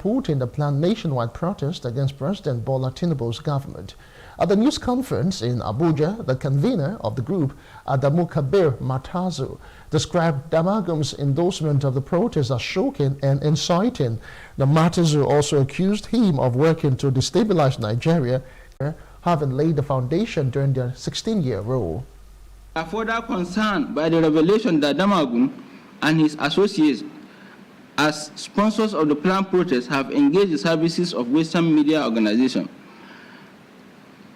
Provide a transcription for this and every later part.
supporting the planned nationwide protest against President Bola Tinubu's government. At the news conference in Abuja, the convener of the group, Adamu Kabir Matazu, described Damagum's endorsement of the protest as shocking and inciting. The Matazu also accused him of working to destabilize Nigeria, having laid the foundation during their 16-year rule. We are further concerned by the revelation that Damagum and his associates, as sponsors of the planned protest, have engaged the services of Western media organizations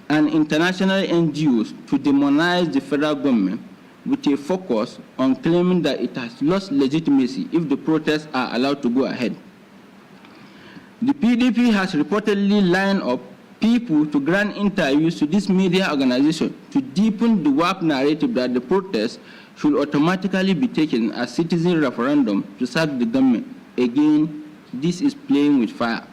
and international NGOs to demonize the federal government with a focus on claiming that it has lost legitimacy if the protests are allowed to go ahead. The PDP has reportedly lined up people to grant interviews to this media organization to deepen the warped narrative that the protests should automatically be taken as citizen referendum to sack the government. Again, this is playing with fire.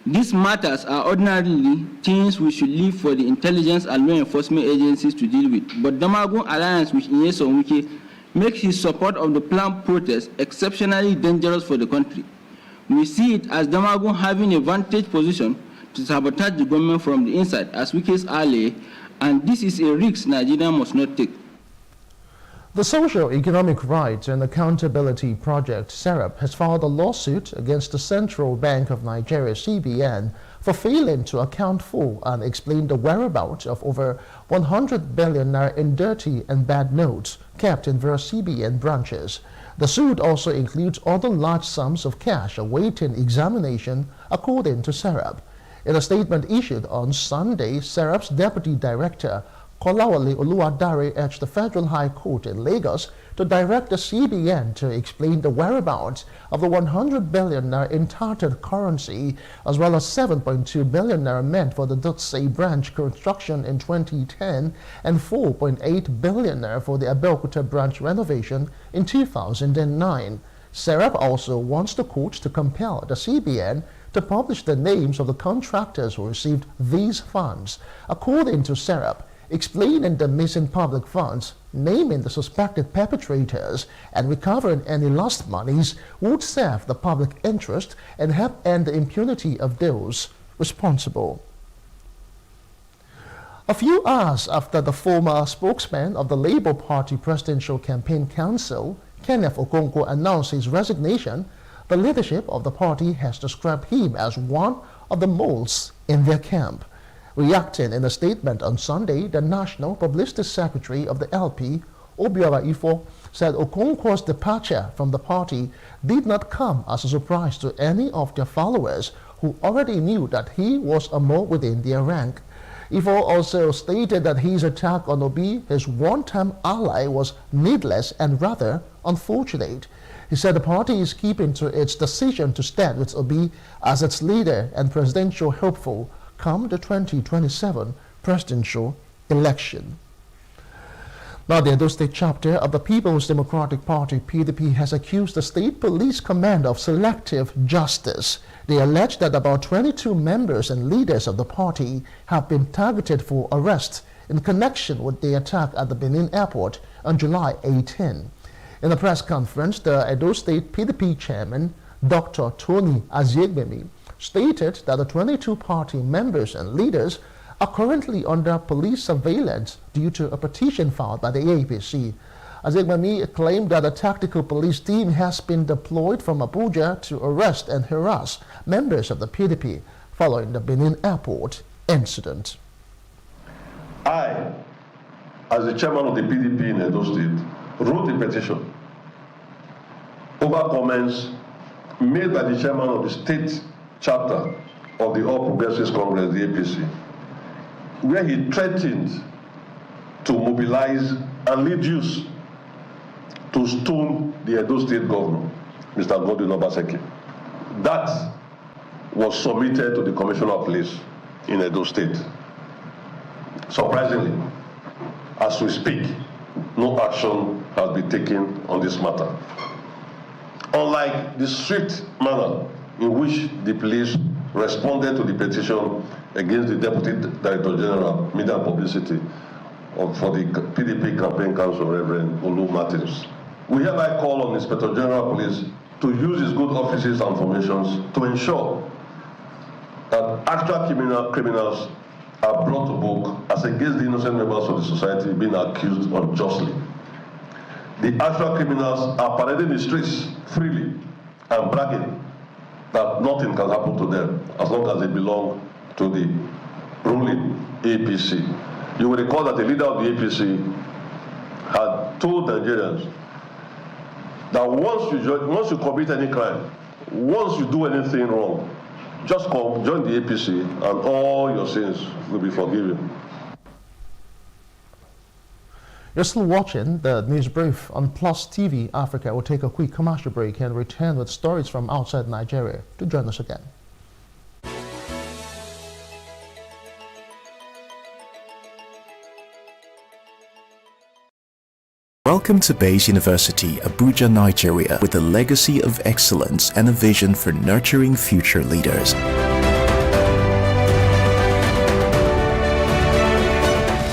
These matters are ordinarily things we should leave for the intelligence and law enforcement agencies to deal with. But Damagum alliance with Nyesom Wike makes his support of the planned protest exceptionally dangerous for the country. We see it as Damagum having a vantage position to sabotage the government from the inside as Wike's ally, and this is a risk Nigeria must not take. The Social Economic Rights and Accountability Project, SERAP, has filed a lawsuit against the Central Bank of Nigeria, CBN, for failing to account for and explain the whereabouts of over 100 billion naira in dirty and bad notes kept in various CBN branches. The suit also includes other large sums of cash awaiting examination, according to SERAP. In a statement issued on Sunday, SERAP's Deputy Director, Kolawole Oluwadare, urged the Federal High Court in Lagos to direct the CBN to explain the whereabouts of the 100 billion naira in tattered currency, as well as 7.2 billion naira meant for the Dutse branch construction in 2010 and 4.8 billion naira for the Abeokuta branch renovation in 2009. SERAP also wants the court to compel the CBN to publish the names of the contractors who received these funds. According to SERAP, explaining the missing public funds, naming the suspected perpetrators, and recovering any lost monies would serve the public interest and help end the impunity of those responsible. A few hours after the former spokesman of the Labour Party Presidential Campaign Council, Kenneth Okonkwo, announced his resignation, the leadership of the party has described him as one of the moles in their camp. Reacting in a statement on Sunday, the National Publicity Secretary of the LP, Obiora Ifo, said Okonkwo's departure from the party did not come as a surprise to any of their followers who already knew that he was a mole within their rank. Ifo also stated that his attack on Obi, his one-time ally, was needless and rather unfortunate. He said the party is keeping to its decision to stand with Obi as its leader and presidential hopeful come the 2027 presidential election. Now, the Edo State chapter of the People's Democratic Party, PDP, has accused the State Police Command of selective justice. They allege that about 22 members and leaders of the party have been targeted for arrest in connection with the attack at the Benin airport on July 18. In a press conference, the Edo State PDP chairman, Dr. Tony Aziegbemi, stated that the 22 party members and leaders are currently under police surveillance due to a petition filed by the APC. Aziegbemi claimed that a tactical police team has been deployed from Abuja to arrest and harass members of the PDP following the Benin airport incident. I, as the chairman of the PDP in Edo State, wrote a petition over comments made by the chairman of the state chapter of the All Progressives Congress, the APC, where he threatened to mobilize and lead youth to stone the Edo State governor, Mr. Godwin Obaseki. That was submitted to the Commissioner of Police in Edo State. Surprisingly, as we speak, no action has been taken on this matter. Unlike the strict manner in which the police responded to the petition against the Deputy Director General, Media and Publicity for the PDP Campaign Council, Reverend Olu Martins, we hereby call on Inspector General of Police to use his good offices and formations to ensure that actual criminals are brought to book as against the innocent members of the society being accused unjustly. The actual criminals are parading the streets freely and bragging that nothing can happen to them as long as they belong to the ruling APC. You will recall that the leader of the APC had told Nigerians that once you commit any crime, once you do anything wrong, just come, join the APC, and all your sins will be forgiven. You're still watching the news brief on Plus TV Africa. We'll take a quick commercial break and return with stories from outside Nigeria. Do join us again. Welcome to Bayes University, Abuja, Nigeria, with a legacy of excellence and a vision for nurturing future leaders.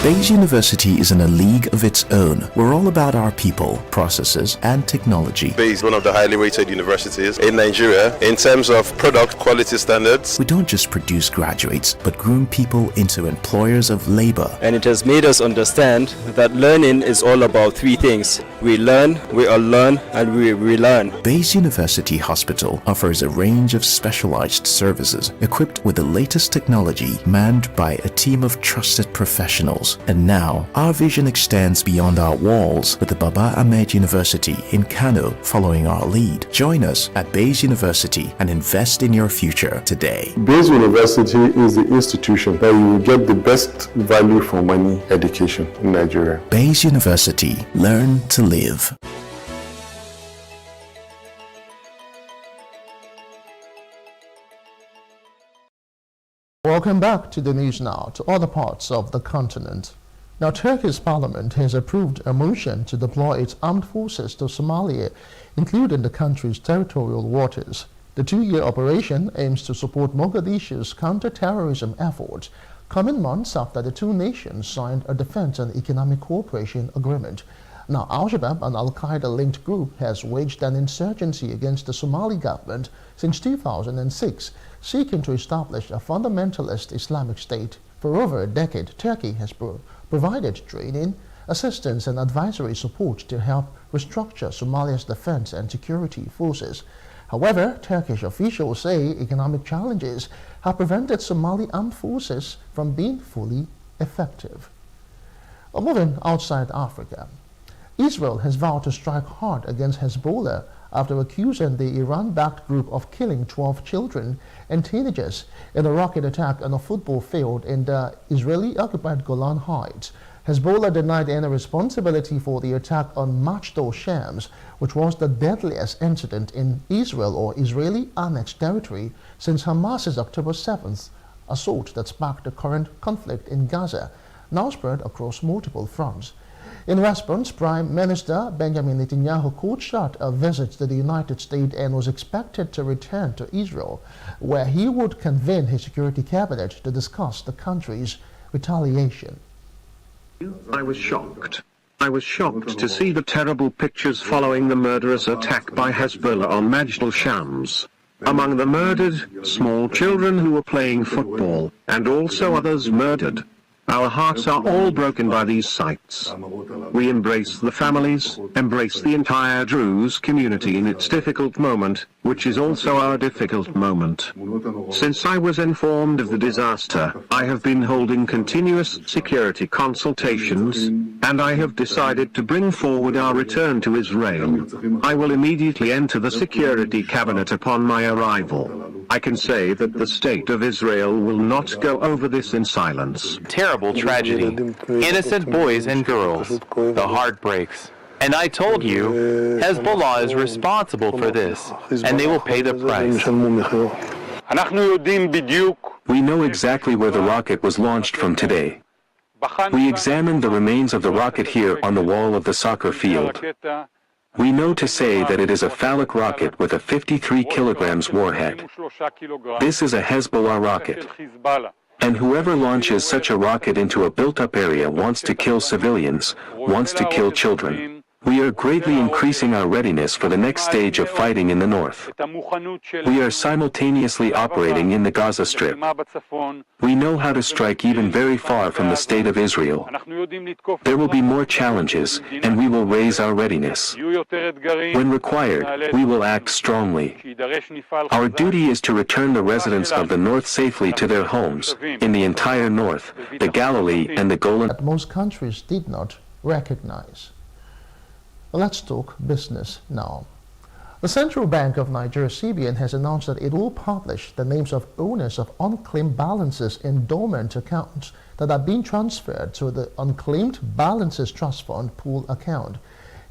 Bayes University is in a league of its own. We're all about our people, processes, and technology. Bayes is one of the highly rated universities in Nigeria in terms of product quality standards. We don't just produce graduates, but groom people into employers of labor. And it has made us understand that learning is all about three things. We learn, we unlearn, and we relearn. Bayes University Hospital offers a range of specialized services equipped with the latest technology, manned by a team of trusted professionals. And now, our vision extends beyond our walls with the Baba Ahmed University in Kano following our lead. Join us at Bayes University and invest in your future today. Bayes University is the institution that you will get the best value for money education in Nigeria. Bayes University. Learn to live. Welcome back to the news now, to other parts of the continent. Now, Turkey's parliament has approved a motion to deploy its armed forces to Somalia, including the country's territorial waters. The two-year operation aims to support Mogadishu's counter-terrorism efforts, coming months after the two nations signed a defense and economic cooperation agreement. Now, Al-Shabaab, an Al-Qaeda-linked group, has waged an insurgency against the Somali government since 2006, seeking to establish a fundamentalist Islamic state. For over a decade, Turkey has provided training, assistance, and advisory support to help restructure Somalia's defense and security forces. However, Turkish officials say economic challenges have prevented Somali armed forces from being fully effective. Moving outside Africa, Israel has vowed to strike hard against Hezbollah after accusing the Iran-backed group of killing 12 children and teenagers in a rocket attack on a football field in the Israeli-occupied Golan Heights. Hezbollah denied any responsibility for the attack on Majdal Shams, which was the deadliest incident in Israel or Israeli-annexed territory since Hamas's October 7th assault that sparked the current conflict in Gaza, now spread across multiple fronts. In response, Prime Minister Benjamin Netanyahu called short a visit to the United States and was expected to return to Israel, where he would convene his security cabinet to discuss the country's retaliation. I was shocked. I was shocked to see the terrible pictures following the murderous attack by Hezbollah on Majdal Shams. Among the murdered, small children who were playing football, and also others murdered. Our hearts are all broken by these sights. We embrace the families, embrace the entire Druze community in its difficult moment, which is also our difficult moment. Since I was informed of the disaster, I have been holding continuous security consultations, and I have decided to bring forward our return to Israel. I will immediately enter the security cabinet upon my arrival. I can say that the state of Israel will not go over this in silence. Terrible tragedy. Innocent boys and girls. The heart breaks. And I told you, Hezbollah is responsible for this, and they will pay the price. We know exactly where the rocket was launched from today. We examined the remains of the rocket here on the wall of the soccer field. We know to say that it is a phallic rocket with a 53 kilograms warhead. This is a Hezbollah rocket. And whoever launches such a rocket into a built-up area wants to kill civilians, wants to kill children. We are greatly increasing our readiness for the next stage of fighting in the north. We are simultaneously operating in the Gaza Strip. We know how to strike even very far from the state of Israel. There will be more challenges, and we will raise our readiness. When required, we will act strongly. Our duty is to return the residents of the north safely to their homes, in the entire north, the Galilee and the Golan. That most countries did not recognize. Let's talk business now. The Central Bank of Nigeria, CBN, has announced that it will publish the names of owners of unclaimed balances in dormant accounts that are being transferred to the Unclaimed Balances Trust Fund pool account.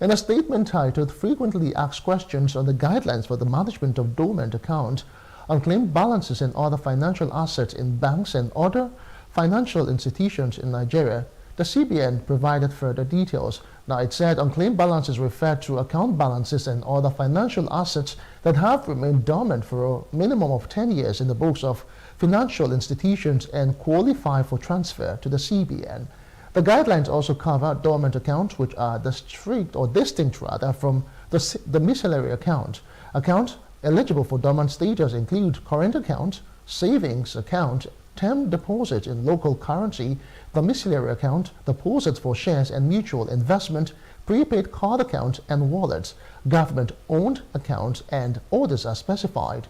In a statement titled Frequently Asked Questions on the Guidelines for the Management of Dormant Accounts, Unclaimed Balances and Other Financial Assets in Banks and Other Financial Institutions in Nigeria, the CBN provided further details. Now, it said unclaimed balances refer to account balances and other financial assets that have remained dormant for a minimum of 10 years in the books of financial institutions and qualify for transfer to the CBN. The guidelines also cover dormant accounts, which are distinct from the miscellaneous account. Accounts eligible for dormant status include current account, savings account, term deposits in local currency, the domiciliary account, deposits for shares and mutual investment, prepaid card account and wallets, government-owned accounts, and others are specified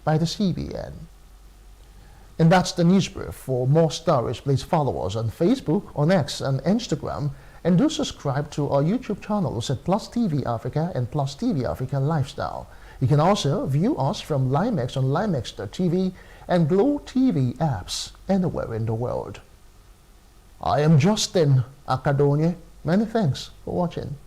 by the CBN. And that's the news brief. For more stories, please follow us on Facebook, on X, and Instagram, and do subscribe to our YouTube channels at Plus TV Africa and Plus TV Africa Lifestyle. You can also view us from Limex on limex.tv and Glow TV apps anywhere in the world. I am Justin Akadonye. Many thanks for watching.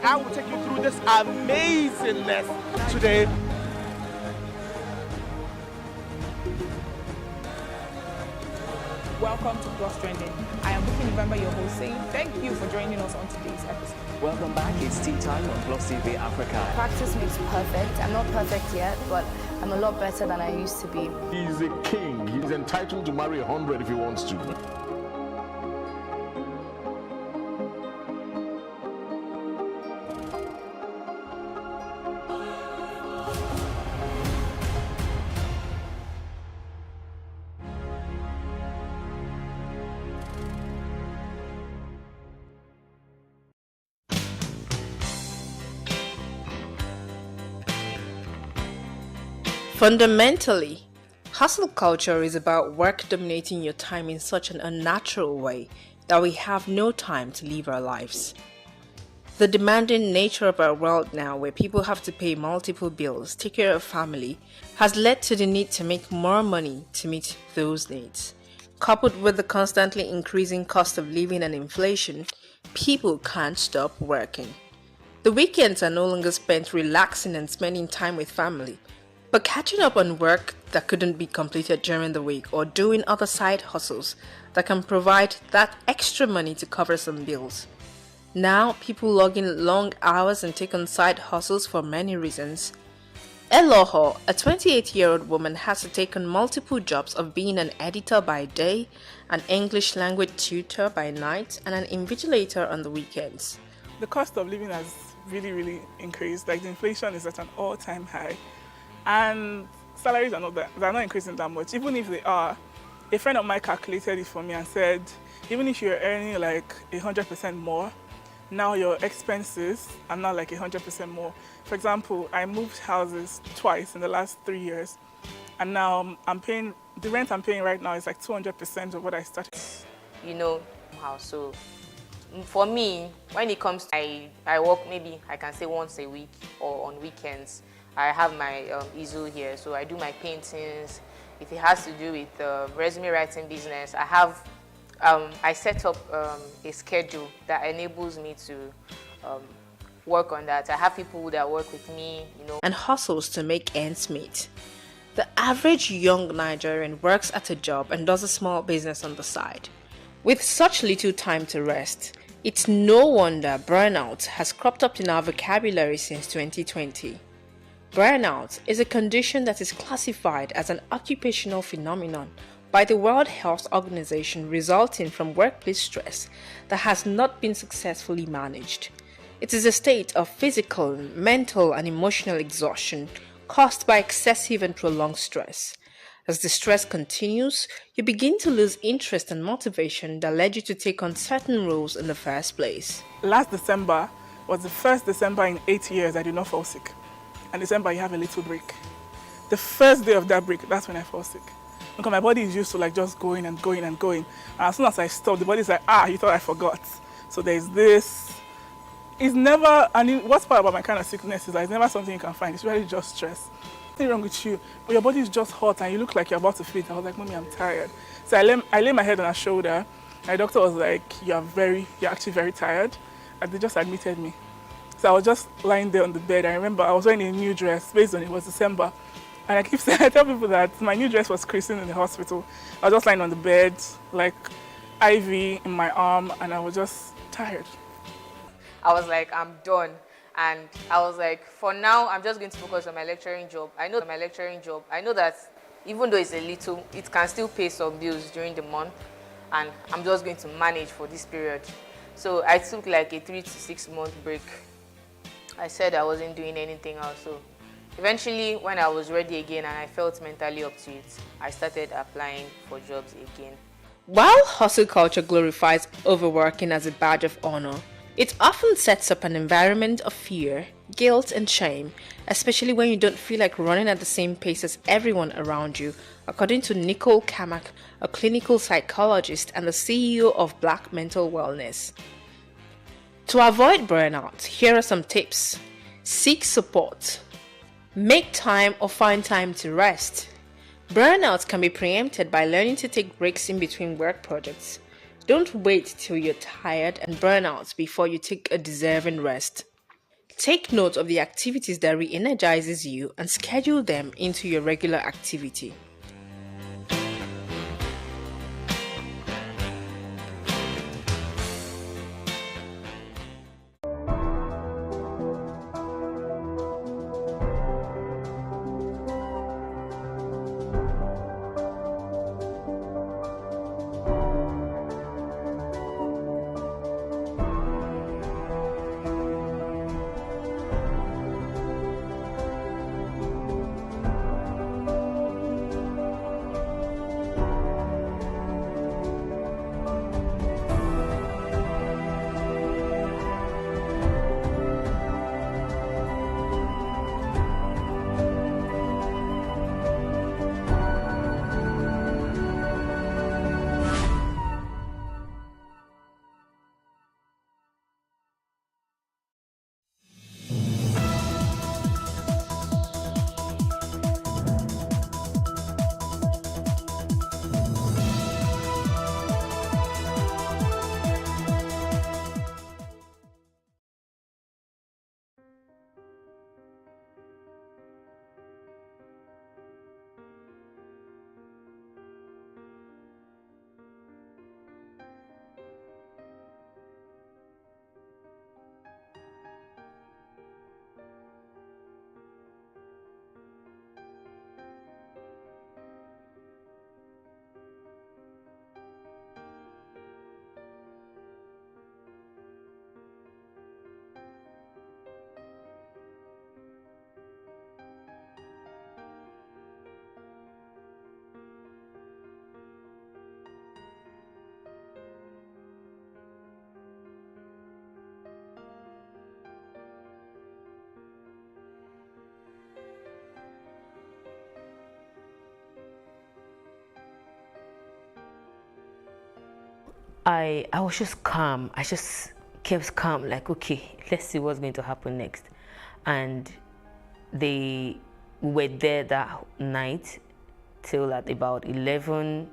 I will take you through this amazing lesson today. Welcome to Plus Trending. I am Bookie November, your host, saying thank you for joining us on today's episode. Welcome back. It's tea time on Plus TV Africa. Practice makes perfect. I'm not perfect yet, but I'm a lot better than I used to be. He's a king. He's entitled to marry 100 if he wants to. Fundamentally, hustle culture is about work dominating your time in such an unnatural way that we have no time to live our lives. The demanding nature of our world now, where people have to pay multiple bills, take care of family, has led to the need to make more money to meet those needs. Coupled with the constantly increasing cost of living and inflation, people can't stop working. The weekends are no longer spent relaxing and spending time with family, but catching up on work that couldn't be completed during the week or doing other side hustles that can provide that extra money to cover some bills. Now, people log in long hours and take on side hustles for many reasons. Eloho, a 28-year-old woman, has to take on multiple jobs of being an editor by day, an English language tutor by night, and an invigilator on the weekends. The cost of living has really increased. Like, the inflation is at an all-time high. And salaries are not increasing that much. Even if they are, a friend of mine calculated it for me and said, even if you're earning like 100% more, now your expenses are not like 100% more. For example, I moved houses twice in the last 3 years, and now the rent I'm paying right now is like 200% of what I started. You know how, so for me, when it comes to, I work maybe, I can say once a week or on weekends. I have my easel here, so I do my paintings. If it has to do with resume writing business, I have I set up a schedule that enables me to work on that. I have people that work with me, and hustles to make ends meet. The average young Nigerian works at a job and does a small business on the side. With such little time to rest, it's no wonder burnout has cropped up in our vocabulary since 2020. Burnout is a condition that is classified as an occupational phenomenon by the World Health Organization resulting from workplace stress that has not been successfully managed. It is a state of physical, mental, and emotional exhaustion caused by excessive and prolonged stress. As the stress continues, you begin to lose interest and motivation that led you to take on certain roles in the first place. Last December was the first December in 8 years I did not fall sick. And December, you have a little break. The first day of that break, that's when I fall sick. Because my body is used to just going and going and going. And as soon as I stop, the body's like, you thought I forgot. So there's this. It's never, what's part about my kind of sickness is that it's never something you can find. It's really just stress. Nothing wrong with you, but your body is just hot and you look like you're about to faint. I was like, Mommy, I'm tired. So I lay my head on her shoulder. My doctor was like, you're actually very tired. And they just admitted me. So I was just lying there on the bed. I remember I was wearing a new dress based on it was December. And I keep saying, I tell people that my new dress was christened in the hospital. I was just lying on the bed, like IV in my arm, and I was just tired. I was like, I'm done. And I was like, for now, I'm just going to focus on my lecturing job. I know that even though it's a little, it can still pay some bills during the month. And I'm just going to manage for this period. So I took like a 3 to 6 month break. I said I wasn't doing anything else. So eventually, when I was ready again and I felt mentally up to it, I started applying for jobs again. While hustle culture glorifies overworking as a badge of honor, it often sets up an environment of fear, guilt, and shame, especially when you don't feel like running at the same pace as everyone around you, according to Nicole Kamak, a clinical psychologist and the CEO of Black Mental Wellness. To avoid burnout, here are some tips. Seek support. Make time or find time to rest. Burnout can be preempted by learning to take breaks in between work projects. Don't wait till you're tired and burn out before you take a deserving rest. Take note of the activities that re-energizes you and schedule them into your regular activity. I was just calm. I just kept calm, like, okay, let's see what's going to happen next. And we were there that night till at about 11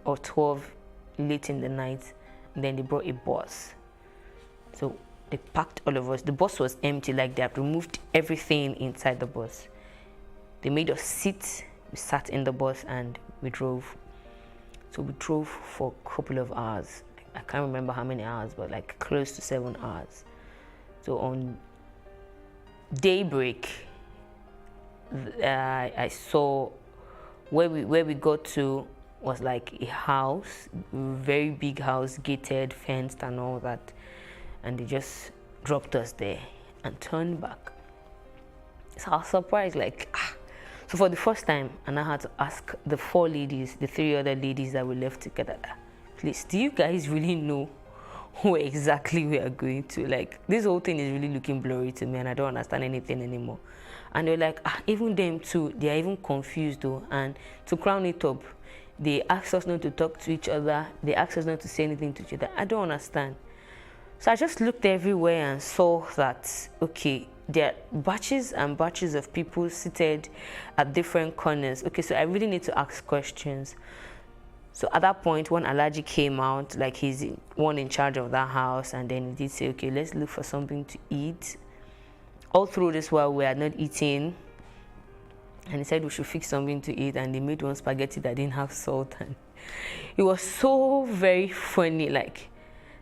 or 12 late in the night, and then they brought a bus. So they packed all of us. The bus was empty, like they had removed everything inside the bus. They made us sit. We sat in the bus and we drove. So we drove for a couple of hours. I can't remember how many hours, but like close to 7 hours. So on daybreak, I saw where we got to was like a house, very big house, gated, fenced and all that. And they just dropped us there and turned back. So I was surprised, like, So for the first time, and I had to ask the 4 ladies, the 3 other ladies that we left together, please, do you guys really know where exactly we are going to? Like, this whole thing is really looking blurry to me and I don't understand anything anymore. And they're like, even them too, they are even confused though. And to crown it up, they asked us not to talk to each other. They asked us not to say anything to each other. I don't understand. So I just looked everywhere and saw that, okay, there are batches and batches of people seated at different corners. Okay, so I really need to ask questions. So at that point, one Alhaji came out, like he's one in charge of that house, and then he did say, okay, let's look for something to eat. All through this while we are not eating, and he said we should fix something to eat, and they made one spaghetti that didn't have salt, and it was so very funny, like.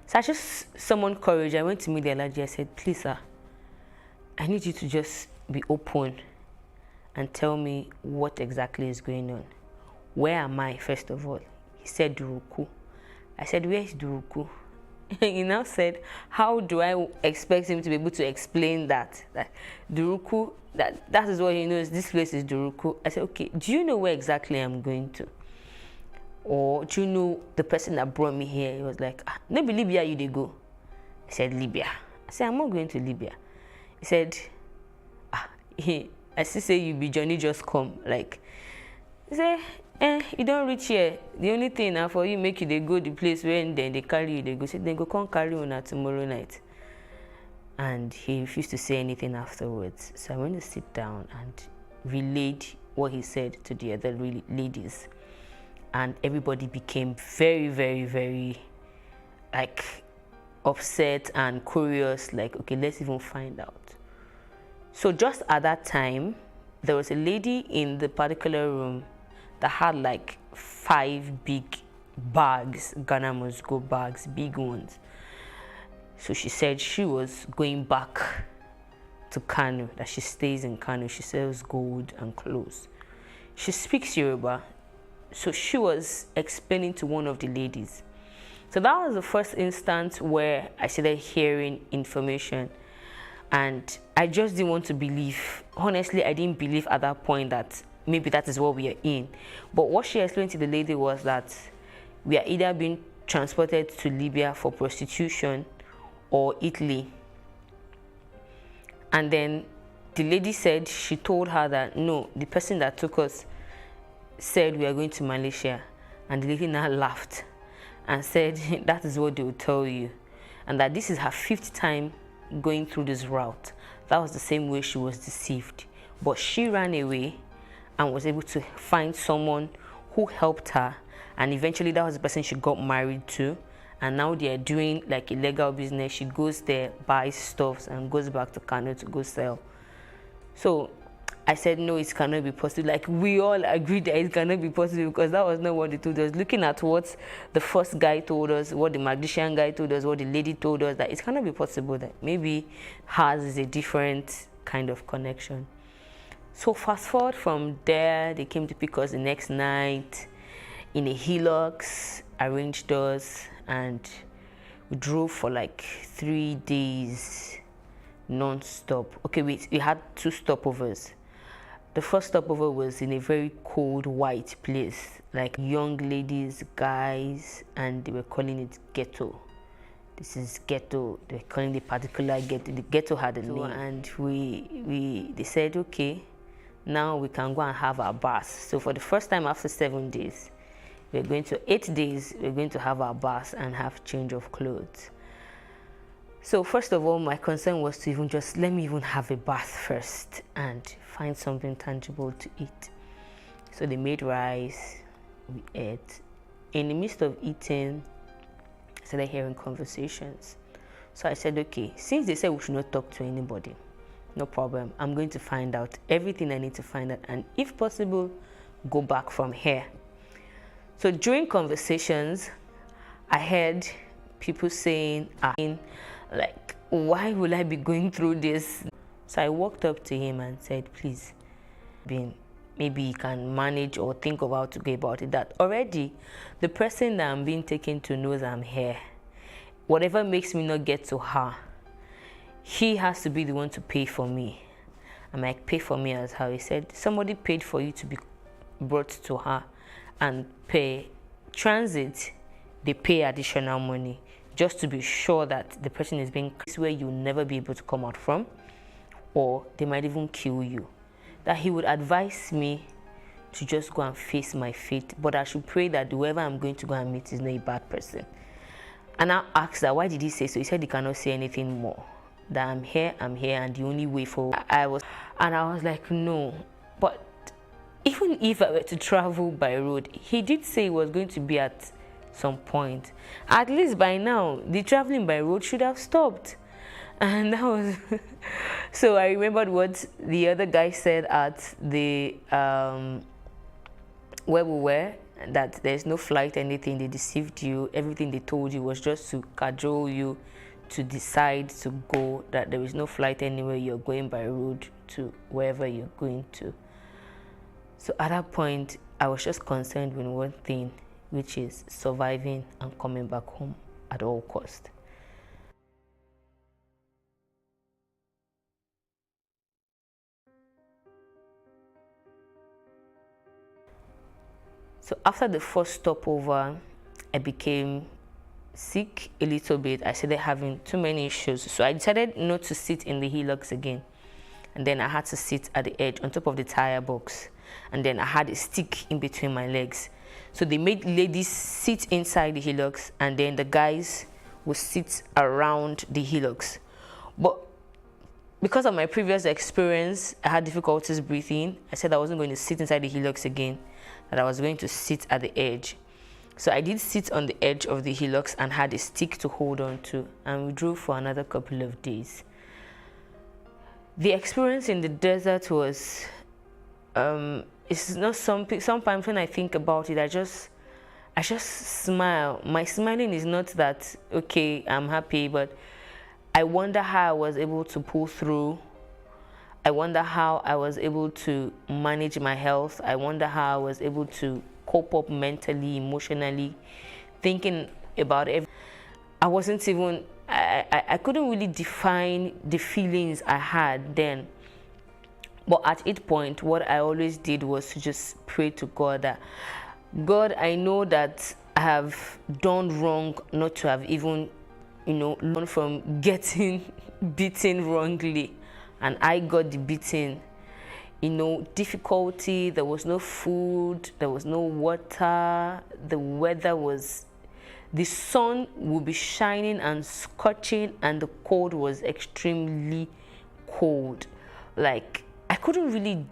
So I just summoned courage. I went to meet the Alhaji. I said, please, sir, I need you to just be open and tell me what exactly is going on. Where am I, first of all? He said, Duruku. I said, where is Duruku? He now said, how do I expect him to be able to explain that Duruku, that is what he knows, this place is Duruku. I said, okay, do you know where exactly I'm going to? Or do you know the person that brought me here? He was like, maybe Libya you dey go. I said, Libya. I said, I'm not going to Libya. He said, I still say you be Johnny just come. Like, he said, you don't reach here. The only thing now for you make you they go the place where then they carry you, they go say, then go come carry you tomorrow night. And he refused to say anything afterwards. So I went to sit down and relayed what he said to the other ladies. And everybody became very, very, very, like, upset and curious, like, okay, let's even find out. So just at that time, there was a lady in the particular room that had like 5 big bags, Ghana must go bags, big ones. So she said she was going back to Kano, that she stays in Kano. She sells gold and clothes. She speaks Yoruba. So she was explaining to one of the ladies. So that was the first instance where I started hearing information. And I just didn't want to believe. Honestly, I didn't believe at that point that maybe that is what we are in. But what she explained to the lady was that we are either being transported to Libya for prostitution or Italy. And then the lady said, she told her that no, the person that took us said we are going to Malaysia. And the lady now laughed and said that is what they will tell you, and that this is her 5th time going through this route. That was the same way she was deceived, but she ran away and was able to find someone who helped her, and eventually that was the person she got married to, and now they are doing like illegal business. She goes there, buys stuff, and goes back to Kano to go sell. So I said, no, it cannot be possible. Like, we all agreed that it cannot be possible, because that was not what they told us. Looking at what the first guy told us, what the magician guy told us, what the lady told us, that it cannot be possible, that maybe hers is a different kind of connection. So fast forward from there, they came to pick us the next night in a Hilux, arranged us, and we drove for like 3 days non-stop. Okay, we had 2 stopovers. The first stopover was in a very cold, white place, like young ladies, guys, and they were calling it ghetto. This is ghetto. They were calling the particular ghetto. The ghetto had a name, and they said, okay, now we can go and have our bath. So for the first time after 7 days, we're going to 8 days. We're going to have our bath and have change of clothes. So first of all, my concern was to even just let me even have a bath first and find something tangible to eat. So they made rice, we ate, in the midst of eating, I started hearing conversations. So I said, okay, since they said we should not talk to anybody, no problem. I'm going to find out everything I need to find out, and if possible, go back from here. So during conversations, I heard people saying, like, why will I be going through this? So I walked up to him and said, please, maybe you can manage or think of how to go about it. That already the person that I'm being taken to knows I'm here. Whatever makes me not get to her, he has to be the one to pay for me. I'm like, pay for me as how? He said, somebody paid for you to be brought to her, and pay transit, they pay additional money just to be sure that the person is being where you'll never be able to come out from, or they might even kill you. That he would advise me to just go and face my fate, but I should pray that whoever I'm going to go and meet is not a bad person. And I asked that, why did he say so? He said he cannot say anything more. That I'm here, and the only way for I was like, no. But even if I were to travel by road, he did say he was going to be at some point. At least by now, the traveling by road should have stopped. And that was so I remembered what the other guy said at the where we were, that there's no flight, anything. They deceived you. Everything they told you was just to cajole you to decide to go, that there is no flight anywhere. You're going by road to wherever you're going to. So at that point, I was just concerned with one thing, which is surviving and coming back home at all cost. So after the first stopover, I became sick a little bit. I started having too many issues. So I decided not to sit in the hillocks again. And then I had to sit at the edge on top of the tire box. And then I had a stick in between my legs. So they made ladies sit inside the hillocks, and then the guys would sit around the hillocks. But because of my previous experience, I had difficulties breathing. I said I wasn't going to sit inside the hillocks again, that I was going to sit at the edge. So I did sit on the edge of the hillocks and had a stick to hold on to, and we drove for another couple of days. The experience in the desert was, it's not something, sometimes when I think about it, I just smile. My smiling is not that, okay, I'm happy, but I wonder how I was able to pull through. I wonder how I was able to manage my health. I wonder how I was able to cope up mentally, emotionally, thinking about everything. I wasn't even, I couldn't really define the feelings I had then. But at each point, what I always did was to just pray to God that, God, I know that I have done wrong not to have even, learned from getting beaten wrongly. And I got the beating, difficulty. There was no food, there was no water, the weather was, the sun would be shining and scorching, and the cold was extremely cold. Like, I couldn't really,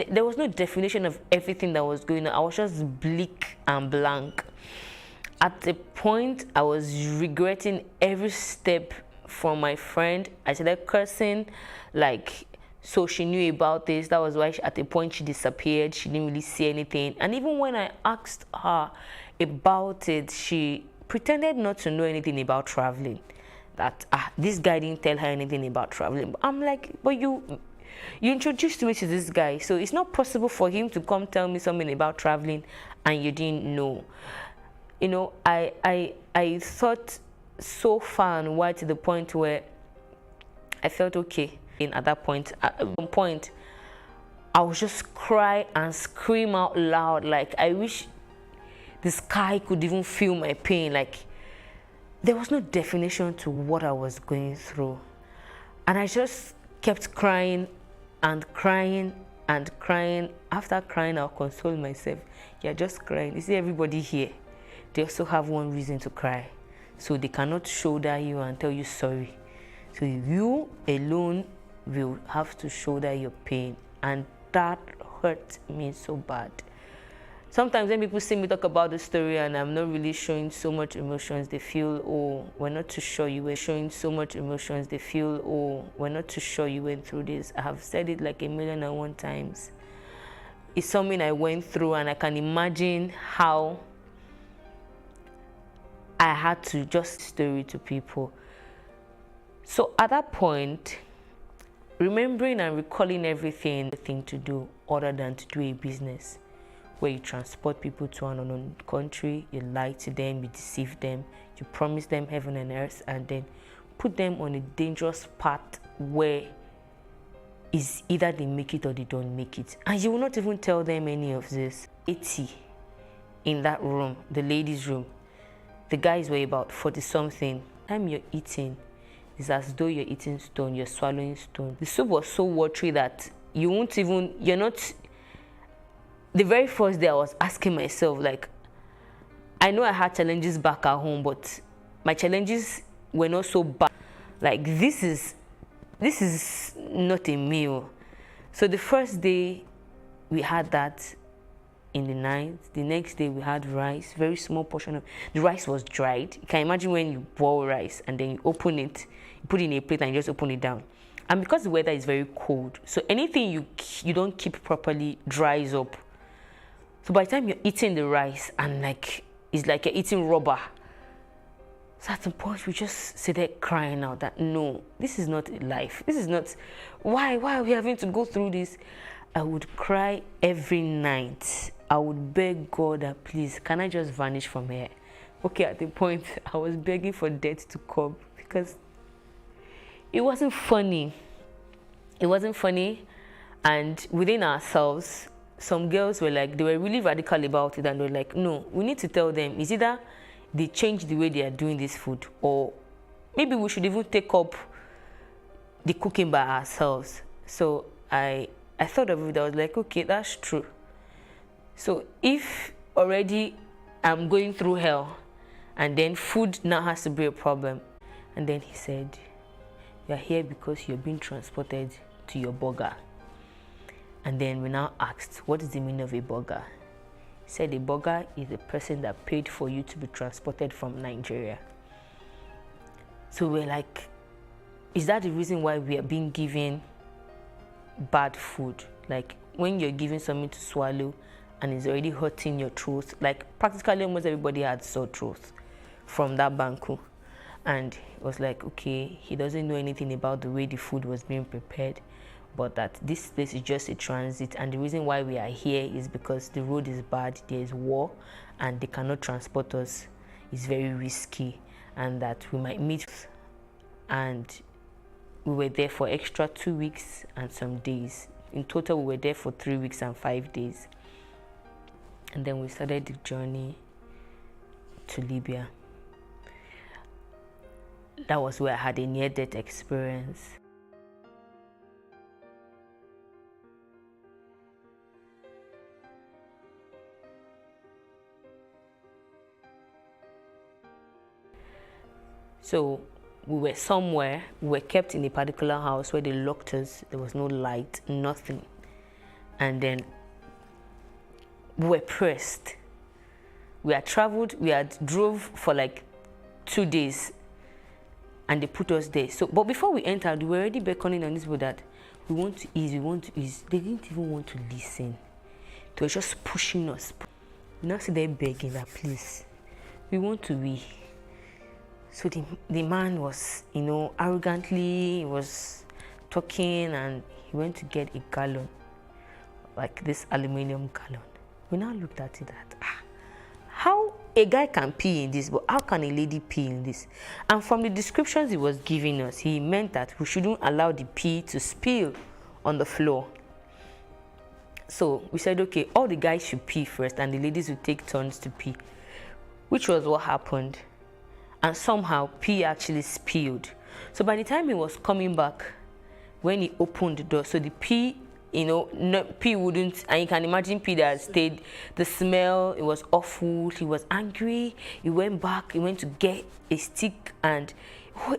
there was no definition of everything that was going on. I was just bleak and blank. At the point, I was regretting every step from my friend. I started cursing, so she knew about this. That was why at the point she disappeared. She didn't really see anything. And even when I asked her about it, she pretended not to know anything about traveling. That this guy didn't tell her anything about traveling. But I'm like, but you introduced me to this guy, so it's not possible for him to come tell me something about traveling and you didn't know. I thought so far and wide to the point where I felt okay. And at that point, I would just cry and scream out loud, like I wish the sky could even feel my pain. Like, there was no definition to what I was going through. And I just kept crying and crying and crying. After crying, I'll console myself. You're just crying. You see, everybody here, they also have one reason to cry. So they cannot shoulder you and tell you sorry. So you alone will have to shoulder your pain. And that hurt me so bad. sometimes when people see me talk about the story and I'm not really showing so much emotions, they feel, oh, we're not too sure you were showing so much emotions. They feel, oh, we're not too sure you went through this. I have said it like 1,000,001 times. It's something I went through, and I can imagine how I had to just story to people. So at that point, remembering and recalling everything to do other than to do a business where you transport people to an unknown country, you lie to them, you deceive them, you promise them heaven and earth, and then put them on a dangerous path where is either they make it or they don't make it. And you will not even tell them any of this. 80 in that room, the ladies' room. The guys were about 40-something. Time you're eating, it's as though you're eating stone, you're swallowing stone. The soup was so watery that you won't even, you're not. The very first day I was asking myself, like, I know I had challenges back at home, but my challenges were not so bad. Like, this is not a meal. So the first day we had that in the night. The next day we had rice, very small portion of the rice was dried. You can imagine when you boil rice and then you open it, you put it in a plate and you just open it down. And because the weather is very cold, so anything you don't keep properly dries up. So by the time you're eating the rice and like it's like you're eating rubber. So at some point we just sit there crying out that no, this is not life. This is not, why are we having to go through this? I would cry every night. I would beg God that please, can I just vanish from here? Okay, at the point I was begging for death to come because it wasn't funny. It wasn't funny. And within ourselves, some girls were like, they were really radical about it, and they were like, no, we need to tell them, it's either they change the way they are doing this food, or maybe we should even take up the cooking by ourselves. So I thought of it, I was like, okay, that's true. So if already I'm going through hell, and then food now has to be a problem. And then he said, you're here because you're being transported to your burger. And then we now asked, what is the meaning of a burger? He said a burger is a person that paid for you to be transported from Nigeria. So we're like, is that the reason why we are being given bad food? Like when you're given something to swallow and it's already hurting your throat, like practically almost everybody had sore throat from that banku. And it was like, okay, he doesn't know anything about the way the food was being prepared, but that this place is just a transit, and the reason why we are here is because the road is bad, there is war, and they cannot transport us. It's very risky, and that we might meet. And we were there for extra 2 weeks and some days. In total, we were there for 3 weeks and 5 days. And then we started the journey to Libya. That was where I had a near-death experience. So we were somewhere, we were kept in a particular house where they locked us. There was no light, nothing. And then we were pressed. We had traveled, we had drove for like 2 days, and they put us there. So, but before we entered, we were already beckoning on this boat that we want to ease, we want to ease. They didn't even want to listen. They were just pushing us. Now see they're begging that please, we want to wee. So the man was, arrogantly, he was talking, and he went to get a gallon, like this aluminum gallon. We now looked at it that, how a guy can pee in this, but how can a lady pee in this? And from the descriptions he was giving us, he meant that we shouldn't allow the pee to spill on the floor. So we said, okay, all the guys should pee first, and the ladies would take turns to pee, which was what happened. And somehow pee actually spilled. So by the time he was coming back, when he opened the door, so the pee, pee wouldn't, and you can imagine pee that stayed, the smell, it was awful, he was angry, he went back, he went to get a stick, and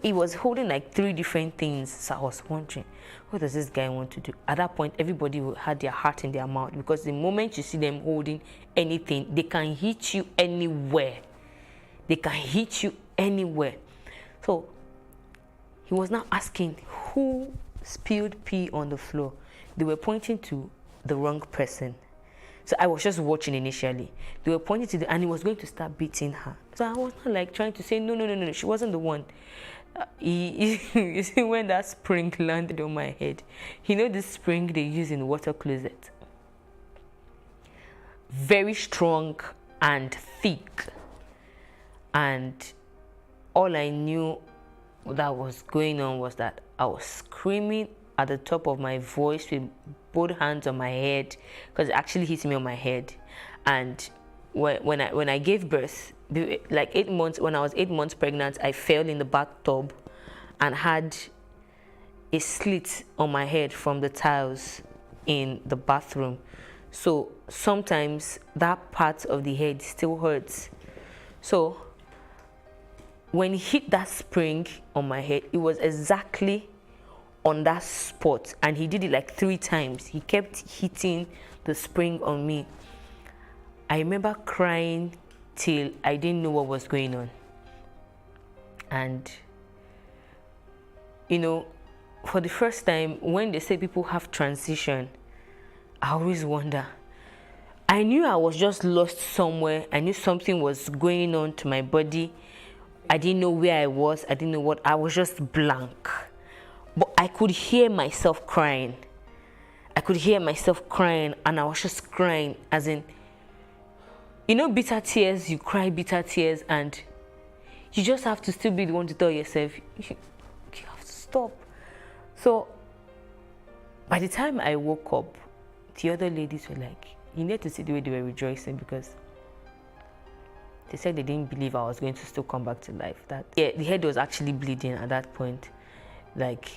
he was holding like 3 different things. So I was wondering, what does this guy want to do? At that point, everybody had their heart in their mouth, because the moment you see them holding anything, they can hit you anywhere. They can hit you anywhere. So he was now asking who spilled pee on the floor. They were pointing to the wrong person. So I was just watching initially. They were pointing to and he was going to start beating her. So I was not like trying to say, no, she wasn't the one. You see, when that spring landed on my head, you know this spring they use in water closet? Very strong and thick. And all I knew that was going on was that I was screaming at the top of my voice with both hands on my head, because it actually hit me on my head. And when I gave birth, like 8 months, when I was 8 months pregnant, I fell in the bathtub and had a slit on my head from the tiles in the bathroom. So sometimes that part of the head still hurts. So when he hit that spring on my head, it was exactly on that spot, and he did it like 3 times. He kept hitting the spring on me. I remember crying till I didn't know what was going on. And you know, for the first time, when they say people have transition, I always wonder. I knew I was just lost somewhere. I knew something was going on to my body. I didn't know where I was. I didn't know what. I was just blank. But I could hear myself crying. I could hear myself crying, and I was just crying, as in, you know, bitter tears. You cry bitter tears, and you just have to still be the one to tell yourself, you have to stop. So by the time I woke up, the other ladies were like, you need to see the way they were rejoicing, because they said they didn't believe I was going to still come back to life. That, yeah, the head was actually bleeding at that point. Like,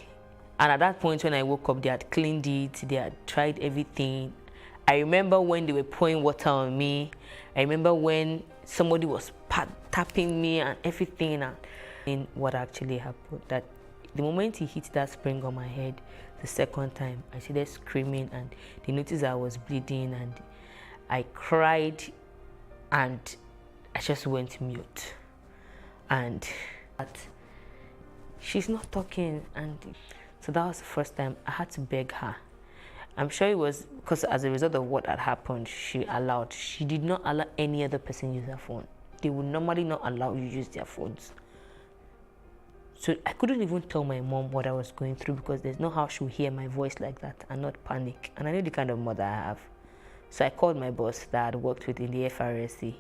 and at that point when I woke up, they had cleaned it, they had tried everything. I remember when they were pouring water on me. I remember when somebody was tapping me and everything. And what actually happened, that the moment he hit that spring on my head the second time, I started screaming, and they noticed I was bleeding, and I cried, and I just went mute. And she's not talking, and so that was the first time I had to beg her. I'm sure it was because as a result of what had happened, she did not allow any other person use her phone. They would normally not allow you use their phones. So I couldn't even tell my mom what I was going through, because there's no how she would hear my voice like that and not panic. And I know the kind of mother I have. So I called my boss that I had worked with in the FRSC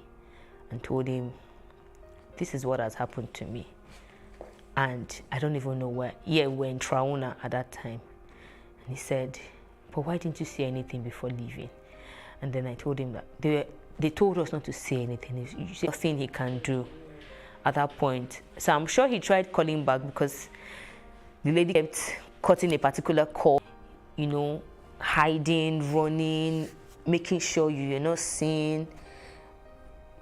and told him, this is what has happened to me. And I don't even know where. Yeah, we were in Trauna at that time. And he said, but why didn't you say anything before leaving? And then I told him that they told us not to say anything. There's nothing he can do at that point. So I'm sure he tried calling back, because the lady kept cutting a particular call, you know, hiding, running, making sure you're not seen,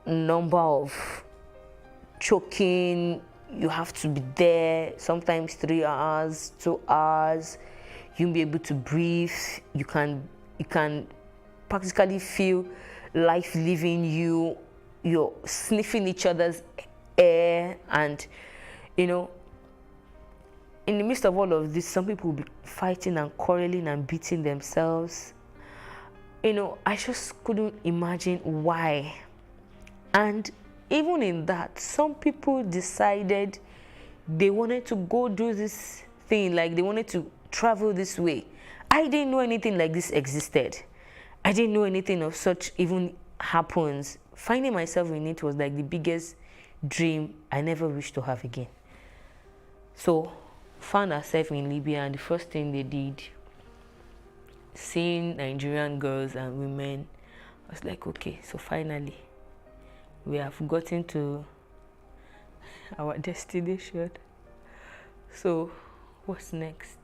number of choking, you have to be there, sometimes 3 hours, 2 hours, you won't be able to breathe, you can practically feel life leaving you, you're sniffing each other's air, and you know, in the midst of all of this, some people will be fighting and quarreling and beating themselves. You know, I just couldn't imagine why. And even in that, some people decided they wanted to go do this thing, like they wanted to travel this way. I didn't know anything like this existed. I didn't know anything of such even happens. Finding myself in it was like the biggest dream I never wish to have again. So found ourselves in Libya, and the first thing they did, seeing Nigerian girls and women, I was like, okay, so finally we have gotten to our destination. So what's next?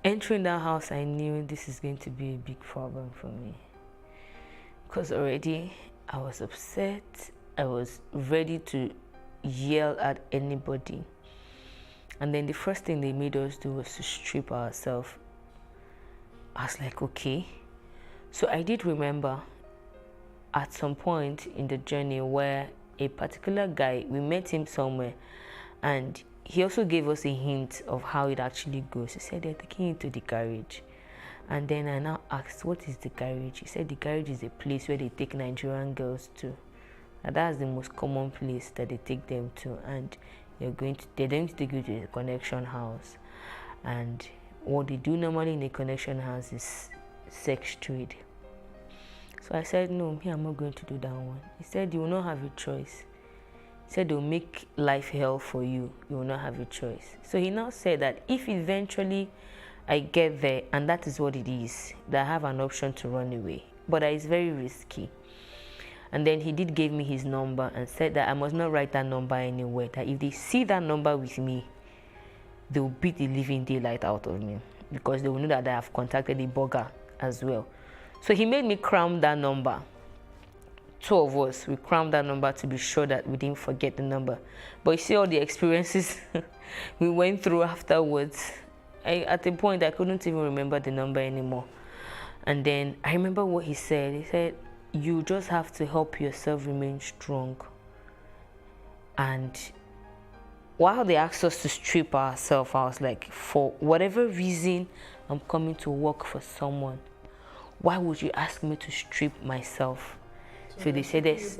Entering that house, I knew this is going to be a big problem for me, because already I was upset. I was ready to yell at anybody. And then the first thing they made us do was to strip ourselves. I was like, okay. So I did remember at some point in the journey where a particular guy, we met him somewhere, and he also gave us a hint of how it actually goes. He said they're taking you to the garage. And then I now asked, what is the garage? He said the garage is a place where they take Nigerian girls to. And that's the most common place that they take them to. And they're going to take you to the connection house. And what they do normally in the connection house is sex trade. So I said, no, me, I'm not going to do that one. He said, you will not have a choice. He said, they'll make life hell for you. You will not have a choice. So he now said that if eventually I get there and that is what it is, that I have an option to run away. But that is very risky. And then he did give me his number and said that I must not write that number anywhere. That if they see that number with me, they will beat the living daylight out of me. Because they will know that I have contacted the burger as well. So he made me cram that number. Two of us, we crammed that number to be sure that we didn't forget the number. But you see all the experiences we went through afterwards. At a point, I couldn't even remember the number anymore. And then I remember what he said. He said, you just have to help yourself remain strong. And while they asked us to strip ourselves, I was like, for whatever reason, I'm coming to work for someone. Why would you ask me to strip myself? So they said this.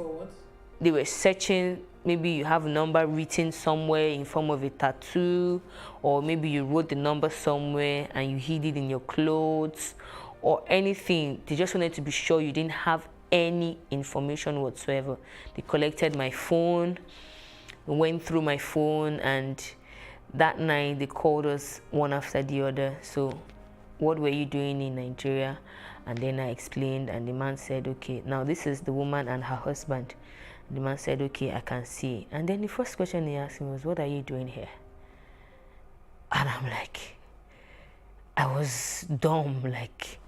They were searching, maybe you have a number written somewhere in form of a tattoo, or maybe you wrote the number somewhere and you hid it in your clothes, or anything. They just wanted to be sure you didn't have any information whatsoever. They collected my phone, went through my phone, and that night they called us one after the other. So, what were you doing in Nigeria? And then I explained, and the man said, okay, now this is the woman and her husband. The man said, okay, I can see. And then the first question he asked me was, what are you doing here? And I'm like, I was dumb, like,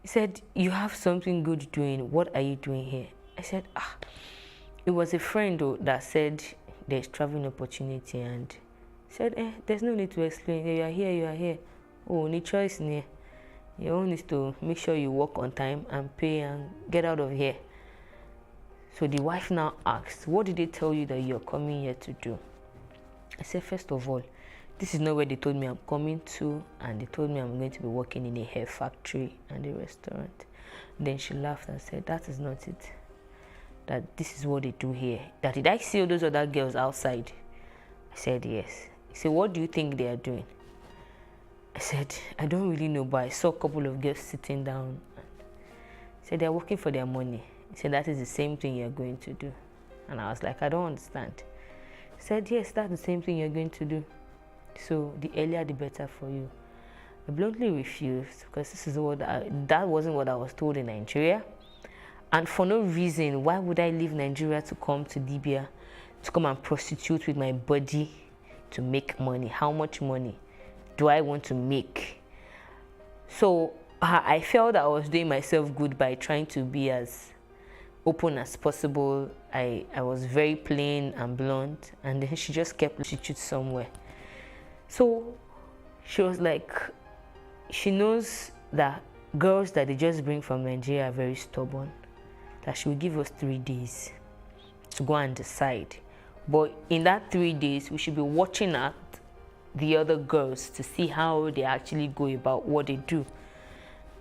he said, you have something good doing. What are you doing here? I said, it was a friend that said there's traveling opportunity, and said, there's no need to explain. You are here, you are here. Oh, no choice near. Your own is to make sure you work on time and pay and get out of here. So the wife now asked, what did they tell you that you're coming here to do? I said, first of all, this is not where they told me I'm coming to, and they told me I'm going to be working in a hair factory and a restaurant. Then she laughed and said, that is not it. That this is what they do here. That did I see all those other girls outside? I said, yes. He said, what do you think they are doing? I said, I don't really know, but I saw a couple of girls sitting down. He said, they're working for their money. He said, that is the same thing you're going to do. And I was like, I don't understand. He said, yes, that's the same thing you're going to do. So the earlier, the better for you. I bluntly refused, because this is that wasn't what I was told in Nigeria. And for no reason, why would I leave Nigeria to come to Libya, to come and prostitute with my body to make money? How much money do I want to make? So I felt I was doing myself good by trying to be as open as possible. I was very plain and blunt, and then she just kept prostitute somewhere. So she was like, she knows that girls that they just bring from Nigeria are very stubborn, that she will give us 3 days to go and decide. But in that 3 days, we should be watching at the other girls to see how they actually go about what they do.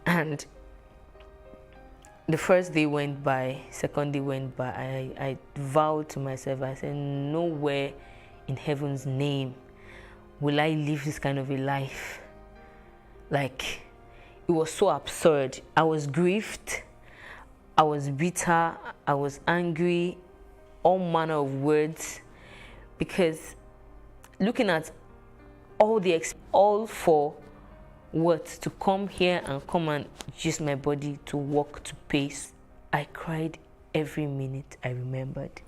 And the first day went by, second day went by. I vowed to myself, I said, nowhere in heaven's name will I live this kind of a life. Like, it was so absurd. I was grieved, I was bitter, I was angry, all manner of words, because looking at all for what? To come here and come and use my body to work, to pay. I cried every minute I remembered.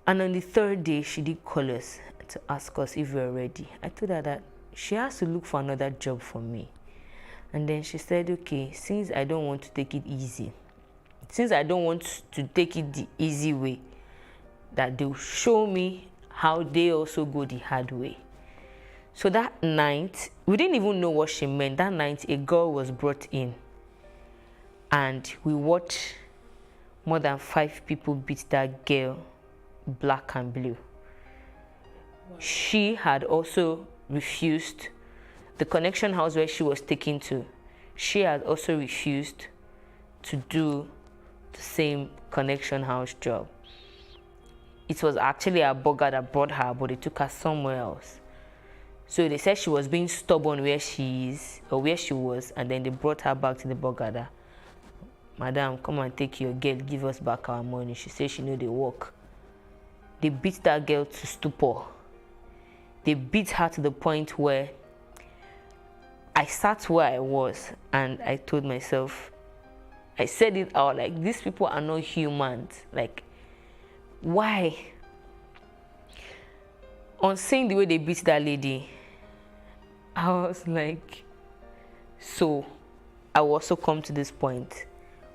And on the third day, she did call us to ask us if we were ready. I told her that she has to look for another job for me. And then she said, okay, since I don't want to take it easy, since I don't want to take it the easy way, that they'll show me how they also go the hard way. So that night, we didn't even know what she meant. That night, a girl was brought in, and we watched more than 5 people beat that girl black and blue. She had also refused the connection house where she was taken to. She had also refused to do the same connection house job. It was actually a burger that brought her, but they took her somewhere else. So they said she was being stubborn where she is, or where she was, and then they brought her back to the burger. Madam, come and take your girl, give us back our money. She said she knew the work. They beat that girl to stupor. They beat her to the point where I sat where I was and I told myself, I said it out, like, these people are not humans. Like, why? On seeing the way they beat that lady, I was like, so I will also come to this point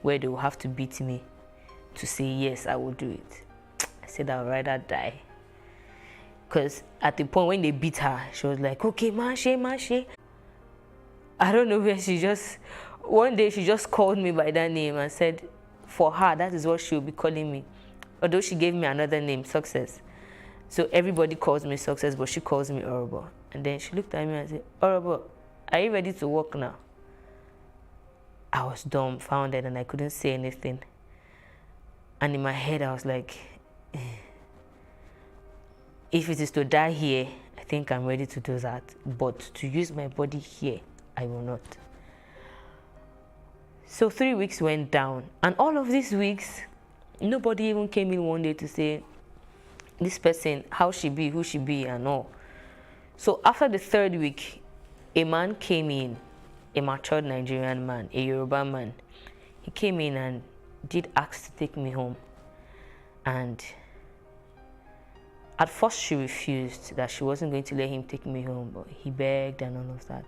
where they will have to beat me to say, yes, I will do it. I said, I'd rather die. Because at the point when they beat her, she was like, okay, Mashi. I don't know where one day she just called me by that name and said, for her, that is what she will be calling me. Although she gave me another name, Success. So everybody calls me Success, but she calls me Horrible. And then she looked at me and said, Horrible, are you ready to work now? I was dumbfounded and I couldn't say anything. And in my head, I was like, if it is to die here, I think I'm ready to do that. But to use my body here, I will not. So 3 weeks went down. And all of these weeks, nobody even came in one day to say, this person, how she be, who she be, and all. So after the 3rd week, a man came in, a matured Nigerian man, a Yoruba man. He came in and did ask to take me home. And at first she refused, that she wasn't going to let him take me home, but he begged and all of that.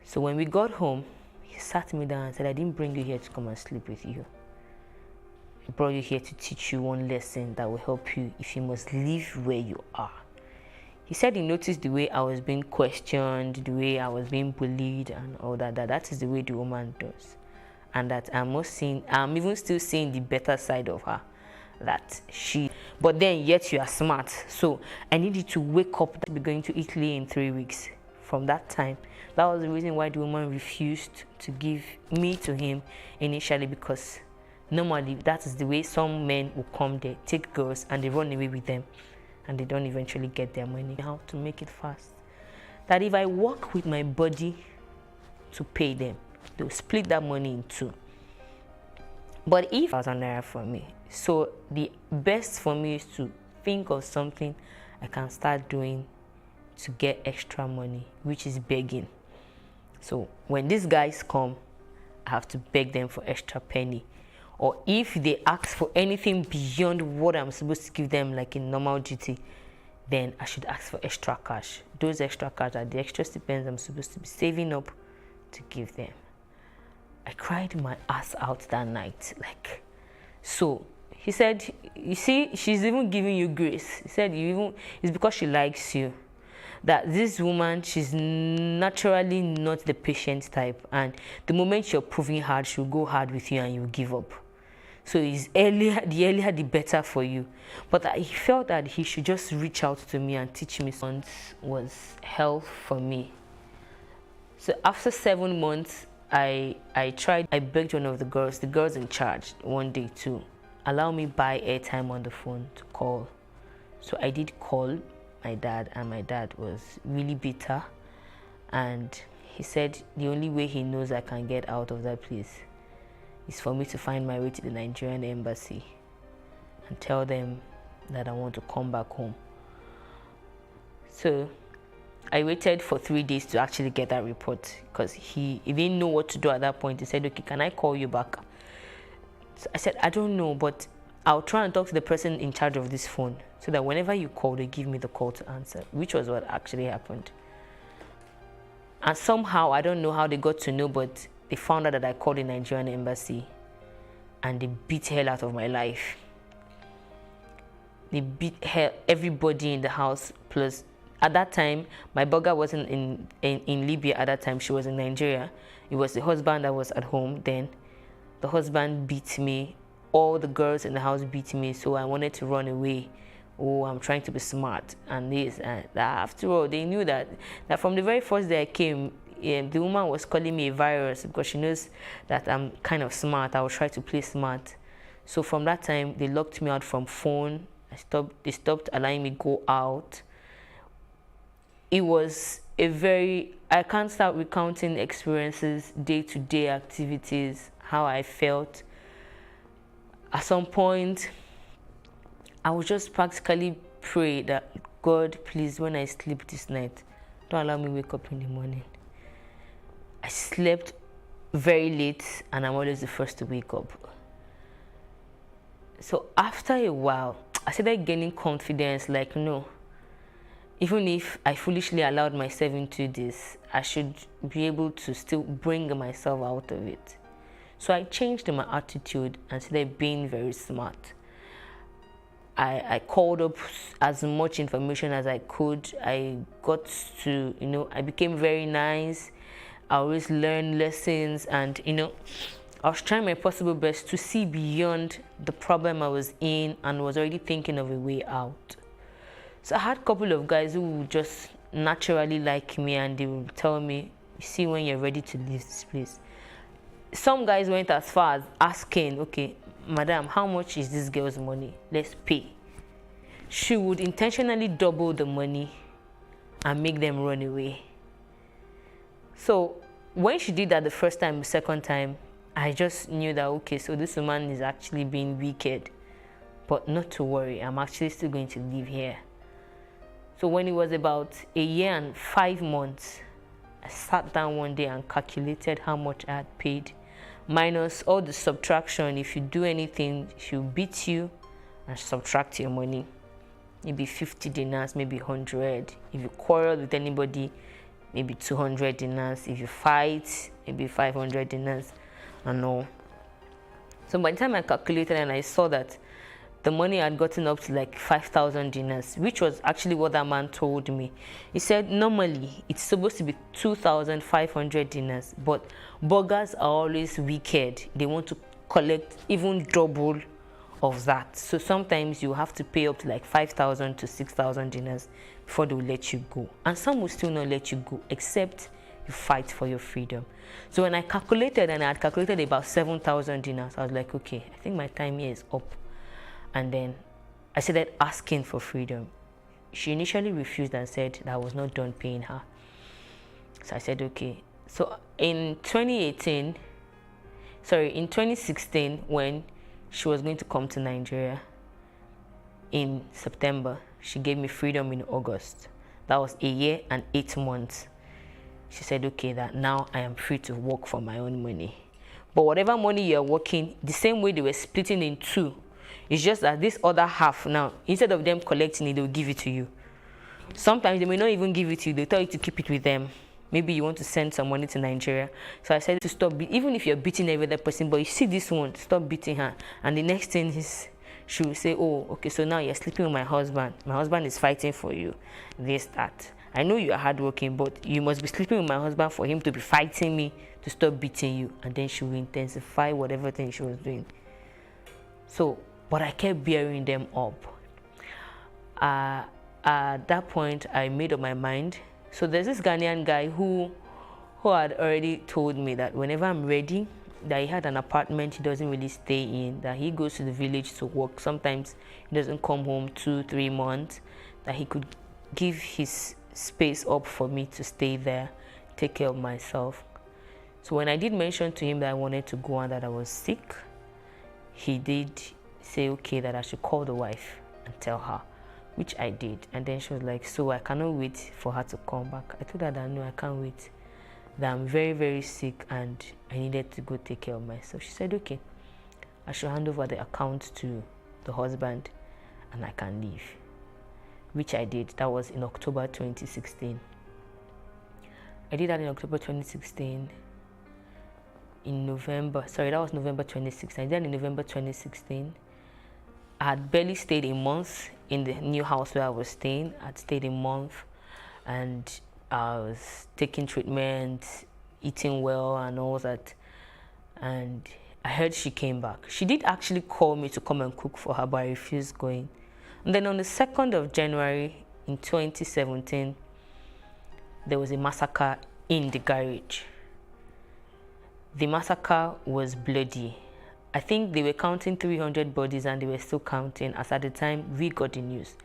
So when we got home, he sat me down and said, I didn't bring you here to come and sleep with you. I brought you here to teach you one lesson that will help you if you must live where you are. He said he noticed the way I was being questioned, the way I was being bullied and all that, that is the way the woman does. And that I'm even still seeing the better side of her. But then yet you are smart. So I needed to wake up to be going to Italy in 3 weeks. From that time, that was the reason why the woman refused to give me to him initially, because normally that is the way some men will come there, take girls and they run away with them and they don't eventually get their money. How to make it fast. That if I work with my body to pay them, they'll split that money in 2. But if 1,000 naira for me, so the best for me is to think of something I can start doing to get extra money, which is begging. So when these guys come, I have to beg them for extra penny. Or if they ask for anything beyond what I'm supposed to give them, like in normal duty, then I should ask for extra cash. Those extra cash are the extra stipends I'm supposed to be saving up to give them. I cried my ass out that night. So he said, you see, she's even giving you grace. He said, it's because she likes you. That this woman, she's naturally not the patient type. And the moment you're proving hard, she'll go hard with you and you'll give up. So the earlier the better for you. But he felt that he should just reach out to me and teach me something. Was hell for me. So after 7 months, I begged one of the girls in charge one day to allow me buy airtime on the phone to call. So I did call my dad, and my dad was really bitter. And he said the only way he knows I can get out of that place is for me to find my way to the Nigerian embassy and tell them that I want to come back home. So I waited for 3 days to actually get that report, because he didn't know what to do at that point. He said, okay, can I call you back? So I said, I don't know, but I'll try and talk to the person in charge of this phone so that whenever you call, they give me the call to answer, which was what actually happened. And somehow, I don't know how they got to know, but they found out that I called the Nigerian embassy and they beat hell out of my life. They beat everybody in the house. Plus, at that time, my burger wasn't in Libya at that time. She was in Nigeria. It was the husband that was at home then. The husband beat me. All the girls in the house beat me. So I wanted to run away. Oh, I'm trying to be smart. And this and that. After all, they knew that from the very first day I came, the woman was calling me a virus because she knows that I'm kind of smart. I will try to play smart. So from that time, they locked me out from phone. They stopped allowing me go out. It was I can't start recounting experiences, day-to-day activities, how I felt. At some point, I would just practically pray that, God, please, when I sleep this night, don't allow me to wake up in the morning. I slept very late, and I'm always the first to wake up. So after a while, I started gaining confidence, like, no, even if I foolishly allowed myself into this, I should be able to still bring myself out of it. So I changed my attitude and started being very smart. I called up as much information as I could. I got to, I became very nice. I always learned lessons, and, I was trying my possible best to see beyond the problem I was in and was already thinking of a way out. So I had a couple of guys who would just naturally like me, and they would tell me, you see, when you're ready to leave this place. Some guys went as far as asking, okay, madam, how much is this girl's money? Let's pay. She would intentionally double the money and make them run away. So when she did that the first time, the second time, I just knew that, okay, so this woman is actually being wicked. But not to worry, I'm actually still going to live here. So when it was about 1 year and 5 months, I sat down one day and calculated how much I had paid, minus all the subtraction. If you do anything, she'll beat you and subtract your money. Maybe 50 dinars, maybe 100. If you quarrel with anybody, maybe 200 dinars. If you fight, maybe 500 dinars and all. So by the time I calculated and I saw that the money had gotten up to like 5,000 dinars, which was actually what that man told me. He said normally it's supposed to be 2,500 dinars, but burgers are always wicked. They want to collect even double of that. So sometimes you have to pay up to like 5,000 to 6,000 dinars before they will let you go. And some will still not let you go, except you fight for your freedom. So when I calculated, and I had calculated about 7,000 dinars, I was like, okay, I think my time here is up. And then I started asking for freedom. She initially refused and said that I was not done paying her. So I said, okay. So in 2016, when she was going to come to Nigeria in September, she gave me freedom in August. That was 1 year and 8 months. She said, okay, that now I am free to work for my own money. But whatever money you're working, the same way they were splitting in two, it's just that this other half now, instead of them collecting it, they'll give it to you. Sometimes they may not even give it to you. They'll tell you to keep it with them. Maybe you want to send some money to Nigeria. So I said to stop, even if you're beating every other person, but you see this one, stop beating her. And the next thing is, she will say, oh, okay, so now you're sleeping with my husband. My husband is fighting for you. This, that. I know you are hardworking, but you must be sleeping with my husband for him to be fighting me to stop beating you. And then she will intensify whatever thing she was doing. So, but I kept bearing them up. At that point, I made up my mind. So there's this Ghanaian guy who had already told me that whenever I'm ready, that he had an apartment he doesn't really stay in, that he goes to the village to work. Sometimes he doesn't come home 2-3 months, that he could give his space up for me to stay there, take care of myself. So when I did mention to him that I wanted to go and that I was sick, he did say, okay, that I should call the wife and tell her, which I did. And then she was like, so I cannot wait for her to come back. I told her that no, I can't wait, that I'm very, very sick and I needed to go take care of myself. She said, okay, I should hand over the account to the husband and I can leave, which I did. That was in October 2016. I did that in October 2016. In November, that was November 2016. I did that in November 2016. I had barely stayed a month in the new house where I was staying. I'd stayed a month, and I was taking treatment, eating well and all that. And I heard she came back. She did actually call me to come and cook for her, but I refused going. And then on the 2nd of January in 2017, there was a massacre in the garage. The massacre was bloody. I think they were counting 300 bodies, and they were still counting as at the time we got the news.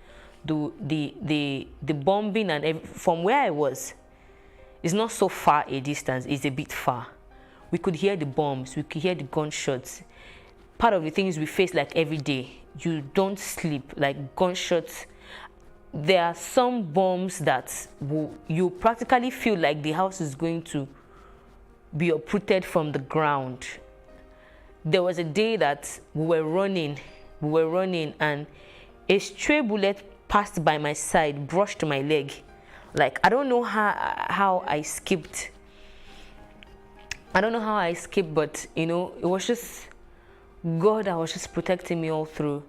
The bombing and from where I was, it's not so far a distance, it's a bit far. We could hear the bombs, we could hear the gunshots. Part of the things we face like every day, you don't sleep, like gunshots. There are some bombs that you practically feel like the house is going to be uprooted from the ground. There was a day that we were running, and a stray bullet passed by my side, brushed my leg. Like, I don't know how I skipped. I don't know how I skipped, but you know, it was just God that was just protecting me all through.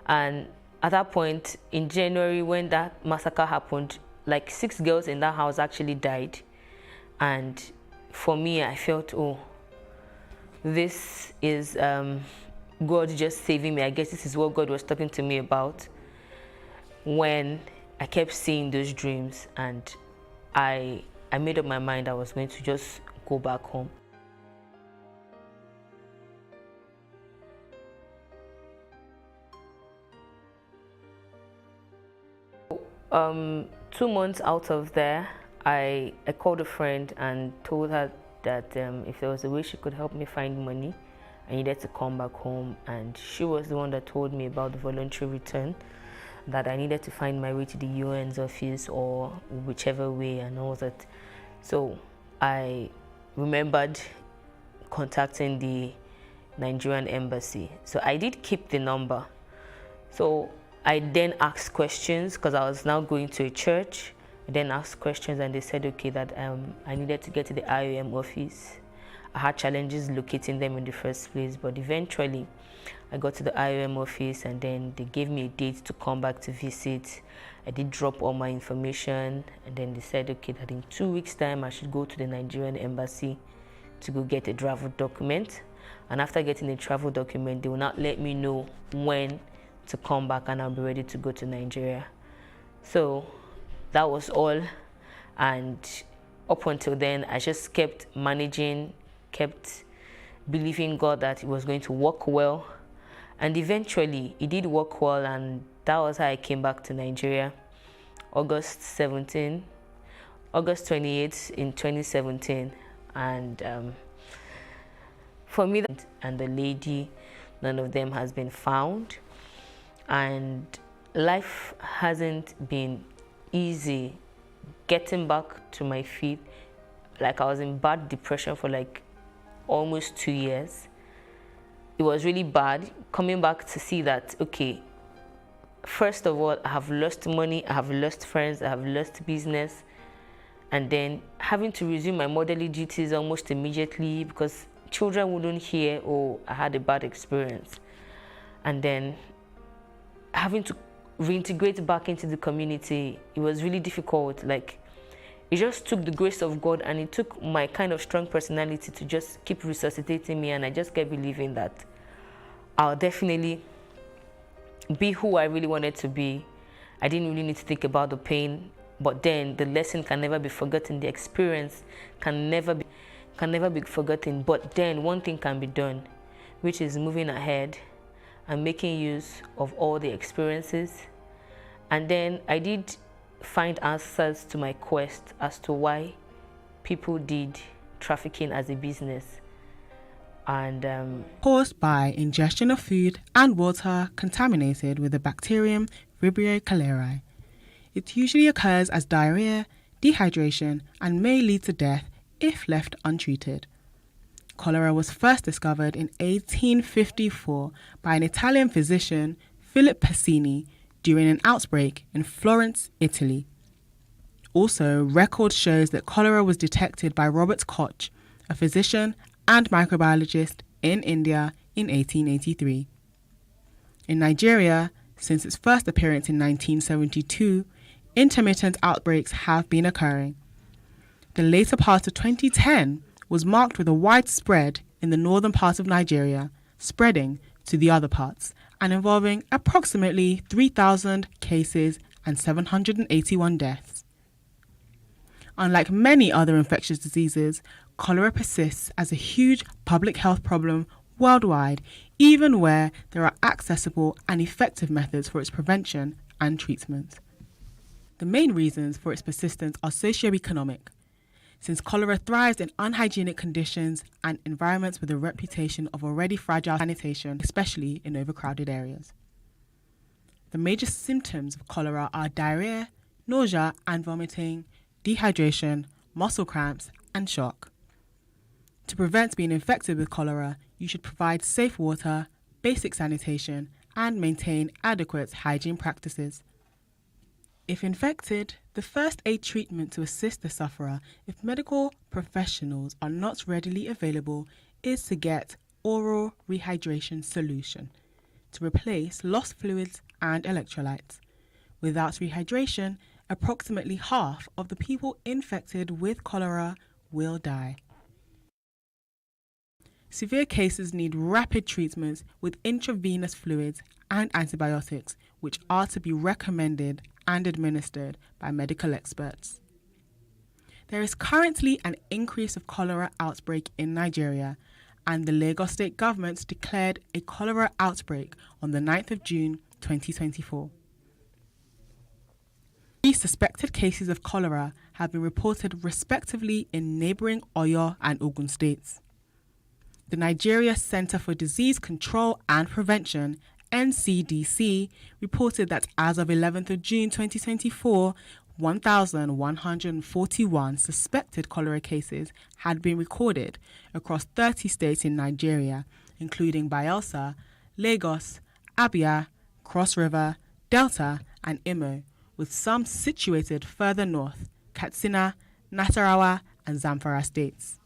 And at that point in January, when that massacre happened, like 6 girls in that house actually died. And for me, I felt, oh, this is God just saving me. I guess this is what God was talking to me about when I kept seeing those dreams, and I made up my mind I was going to just go back home. Um, 2 months out of there, I called a friend and told her that if there was a way she could help me find money, I needed to come back home. And she was the one that told me about the voluntary return, that I needed to find my way to the UN's office or whichever way and all that. So I remembered contacting the Nigerian embassy. So I did keep the number. So I then asked questions because I was now going to a church. I then asked questions, and they said, okay, that I needed to get to the IOM office. I had challenges locating them in the first place, but eventually I got to the IOM office, and then they gave me a date to come back to visit. I did drop all my information, and then they said, okay, that in 2 weeks' time I should go to the Nigerian embassy to go get a travel document. And after getting a travel document, they will not let me know when to come back, and I'll be ready to go to Nigeria. So that was all, and up until then I just kept managing, kept believing God that it was going to work well, and eventually it did work well, and that was how I came back to Nigeria. August 28th in 2017, and for me and the lady, none of them has been found. And life hasn't been easy getting back to my feet. Like, I was in bad depression for like almost 2 years. It was really bad coming back to see that, okay, first of all, I have lost money, I have lost friends, I have lost business, and then having to resume my motherly duties almost immediately because children wouldn't hear, oh, I had a bad experience. And then having to reintegrate back into the community, it was really difficult. Like, it just took the grace of God, and it took my kind of strong personality to just keep resuscitating me, and I just kept believing that I'll definitely be who I really wanted to be. I didn't really need to think about the pain, but then the lesson can never be forgotten. The experience can never be forgotten. But then one thing can be done, which is moving ahead and making use of all the experiences. And then I did find answers to my quest as to why people did trafficking as a business. And caused by ingestion of food and water contaminated with the bacterium Vibrio cholerae. It usually occurs as diarrhea, dehydration, and may lead to death if left untreated. Cholera was first discovered in 1854 by an Italian physician, Philip Pacini, during an outbreak in Florence, Italy. Also, record shows that cholera was detected by Robert Koch, a physician and microbiologist in India in 1883. In Nigeria, since its first appearance in 1972, intermittent outbreaks have been occurring. The later part of 2010 was marked with a widespread in the northern part of Nigeria, spreading to the other parts, and involving approximately 3,000 cases and 781 deaths. Unlike many other infectious diseases, cholera persists as a huge public health problem worldwide, even where there are accessible and effective methods for its prevention and treatment. The main reasons for its persistence are socioeconomic, since cholera thrives in unhygienic conditions and environments with a reputation of already fragile sanitation, especially in overcrowded areas. The major symptoms of cholera are diarrhea, nausea and vomiting, dehydration, muscle cramps, and shock. To prevent being infected with cholera, you should provide safe water, basic sanitation, and maintain adequate hygiene practices. If infected, the first aid treatment to assist the sufferer, if medical professionals are not readily available, is to get oral rehydration solution to replace lost fluids and electrolytes. Without rehydration, approximately half of the people infected with cholera will die. Severe cases need rapid treatments with intravenous fluids and antibiotics, which are to be recommended and administered by medical experts. There is currently an increase of cholera outbreak in Nigeria, and the Lagos State government declared a cholera outbreak on the 9th of June 2024. 3 suspected cases of cholera have been reported respectively in neighbouring Oyo and Ogun states. The Nigeria Center for Disease Control and Prevention, NCDC, reported that as of 11th of June 2024, 1,141 suspected cholera cases had been recorded across 30 states in Nigeria, including Bayelsa, Lagos, Abia, Cross River, Delta, and Imo, with some situated further north, Katsina, Nasarawa, and Zamfara states.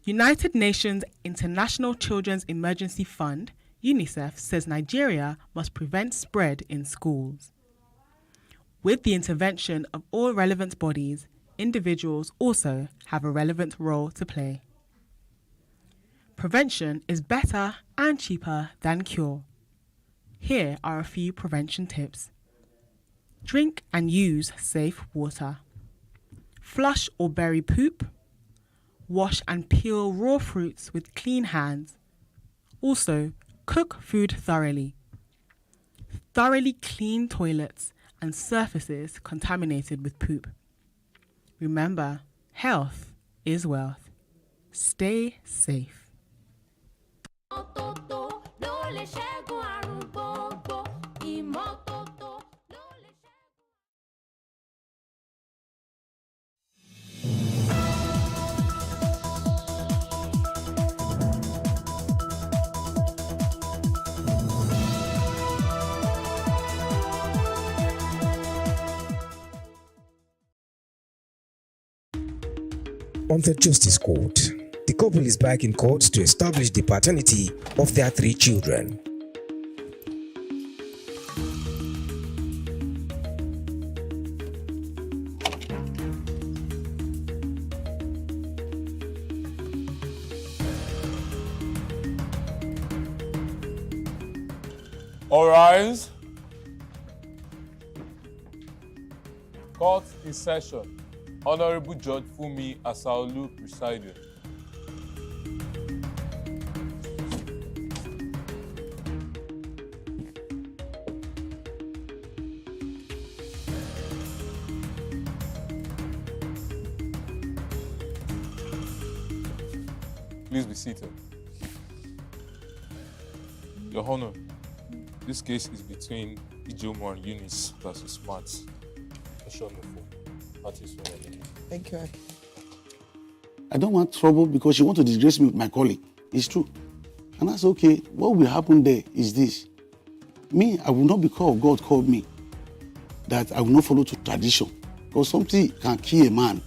United Nations International Children's Emergency Fund, UNICEF, says Nigeria must prevent spread in schools. With the intervention of all relevant bodies, individuals also have a relevant role to play. Prevention is better and cheaper than cure. Here are a few prevention tips. Drink and use safe water. Flush or bury poop. Wash and peel raw fruits with clean hands. Also, cook food thoroughly. Thoroughly clean toilets and surfaces contaminated with poop. Remember, health is wealth. Stay safe. On the Justice Court, the couple is back in court to establish the paternity of their 3 children. All rise. Court in session. Honorable Judge Fumi Asaolu presiding. Please be seated. Your Honor, this case is between Ijomo and Eunice versus Smart. Thank you. I don't want trouble because you want to disgrace me with my colleague. It's true. And that's okay. What will happen there is this. Me, I will not be called, God called me, that I will not follow to tradition. Because something can kill a man,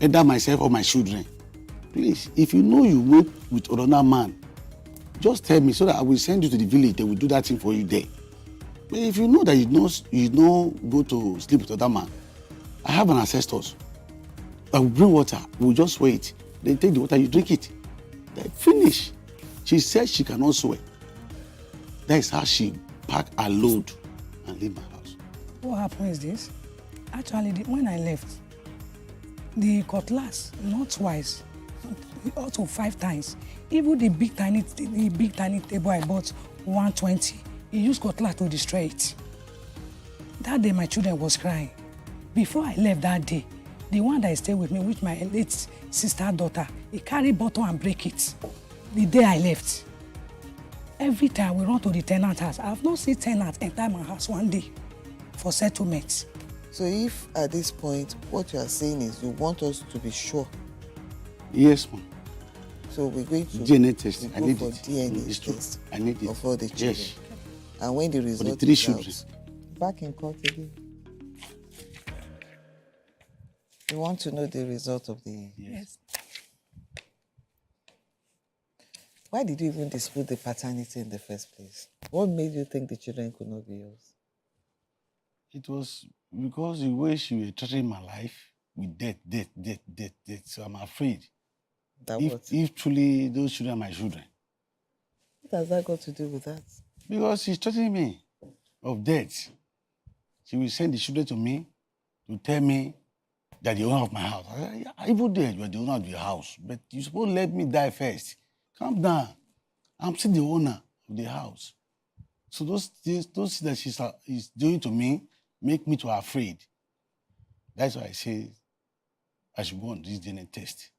either myself or my children. Please, if you know you went with another man, Just tell me so that I will send you to the village. They will do that thing for you there. But if you know that you don't go to sleep with other man, I have an ancestors. I will bring water. We'll just wait. Then take the water, you drink it. Then finish. She said she cannot swear. That is how she packed her load and leave my house. What happened is this. Actually, when I left, the cutlass, not twice, up to 5 times. Even the big tiny table I bought 120, he used cutlass to destroy it. That day my children was crying. Before I left that day, the one that stayed with me, with my late sister daughter, he carried bottle and break it. The day I left. Every time we run to the tenant house, I have not seen tenant enter my house one day for settlement. So if at this point, what you are saying is you want us to be sure. Yes, ma'am. So we're going to DNA test. I need for it. DNA test I need it. of all the children. Yes. And when the result For the 3 is children. out, back in court again. You want to know the result of the... Yes. Why did you even dispute the paternity in the first place? What made you think the children could not be yours? It was because the way she was treating my life with death. So I'm afraid. If truly those children are my children. What has that got to do with that? Because she's threatening me of death. She will send the children to me to tell me that the owner of my house. Even there, you are the owner of your house. But you're supposed to let me die first. Calm down. I'm still the owner of the house. So those things that she's doing to me make me too afraid. That's why I say I should go on this DNA test.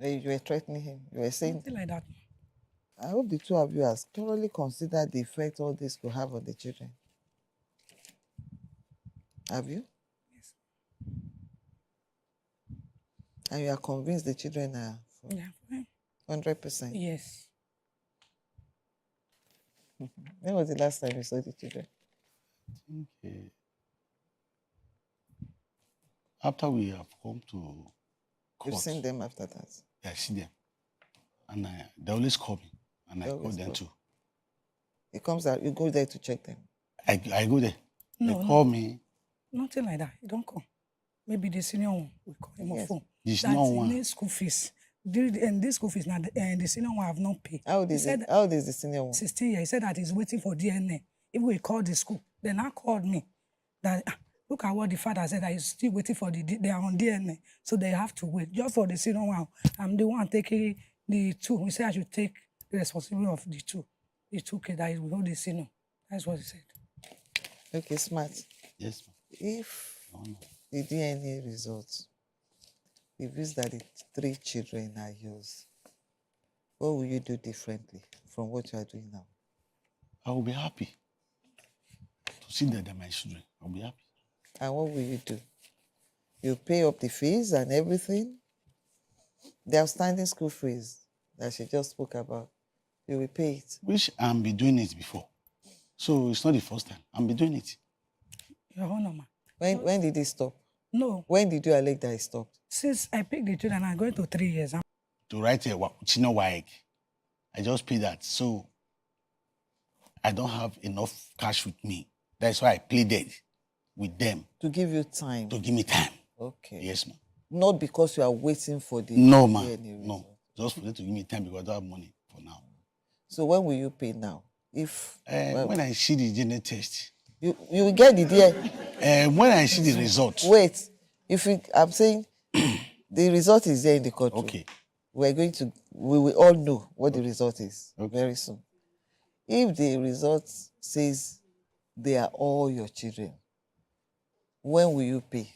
You were threatening him. You were saying... Something like that. I hope the two of you have thoroughly considered the effect all this could have on the children. Have you? Yes. And you are convinced the children are... Yeah. 100%? Yes. When was the last time you saw the children? I think after we have come to court. You've seen them after that? Yeah, I see them. And they always call me. And I call them too. It comes out, you go there to check them? I go there. No, they call me. Nothing like that. You don't come. Maybe the senior one will call him on phone. The senior one. That's school fees. And this school fees, and the senior one have not paid. How old is the senior one? 16 years. He said that he's waiting for DNA. If we call the school, then I called me. That look at what the father said, that he's still waiting for they are on DNA. So they have to wait. Just for the senior one, I'm the one taking the 2. He said I should take the responsibility of the 2. The 2 kids that is with the senior. That's what he said. Okay, smart. Yes, ma'am. If the DNA results reveals that the 3 children are yours, what will you do differently from what you are doing now? I will be happy to see that they're my children. I'll be happy. And what will you do? You pay up the fees and everything? The outstanding school fees that she just spoke about, you will pay it? Which I've been doing it before. So it's not the first time. I've been doing it. Your Honor, ma. When did it stop? No. When did you allege that it stopped? Since I picked the children, I'm going to 3 years. To write a Chino Waeg, I just pay that. So I don't have enough cash with me. That's why I pleaded with them. To give you time? To give me time. Okay. Yes, ma'am. Not because you are waiting for the... No, ma'am. No. Just for them to give me time because I don't have money for now. So when will you pay now? If when I see the DNA test. You will get the DNA? When I see the result. Wait. I'm saying the result is there in the court. Okay. We will all know what the result is very soon. If the result says they are all your children, when will you pay?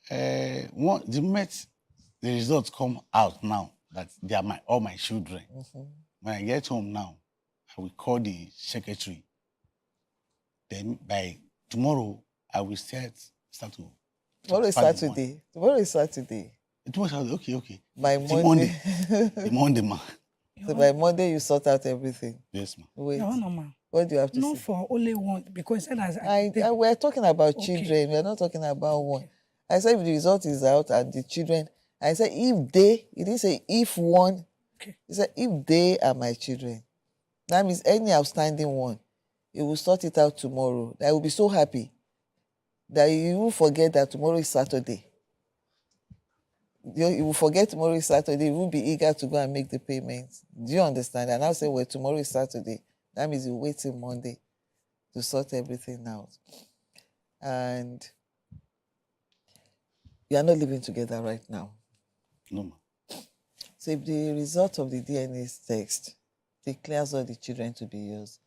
The moment the results come out now, that they are all my children, when I get home now, I will call the secretary. Then by tomorrow, I will start to... Tomorrow is Saturday. Tomorrow is Saturday. Okay. By Monday. The Monday, ma. So by Monday, you sort out everything. Yes, ma. Wait. No, ma. What do you have to say? Not for only one, because we're talking about children. We're not talking about one. I said if the result is out and the children, I said if they, it didn't say if one Okay. He said, if they are my children, that means any outstanding one, he will sort it out tomorrow. I will be so happy that you will forget that tomorrow is Saturday. You will forget tomorrow is Saturday. You will be eager to go and make the payments. Do you understand? And I'll say, well, tomorrow is Saturday. That means you wait till Monday to sort everything out. And you are not living together right now. No. So if the result of the DNA test declares all the children to be yours,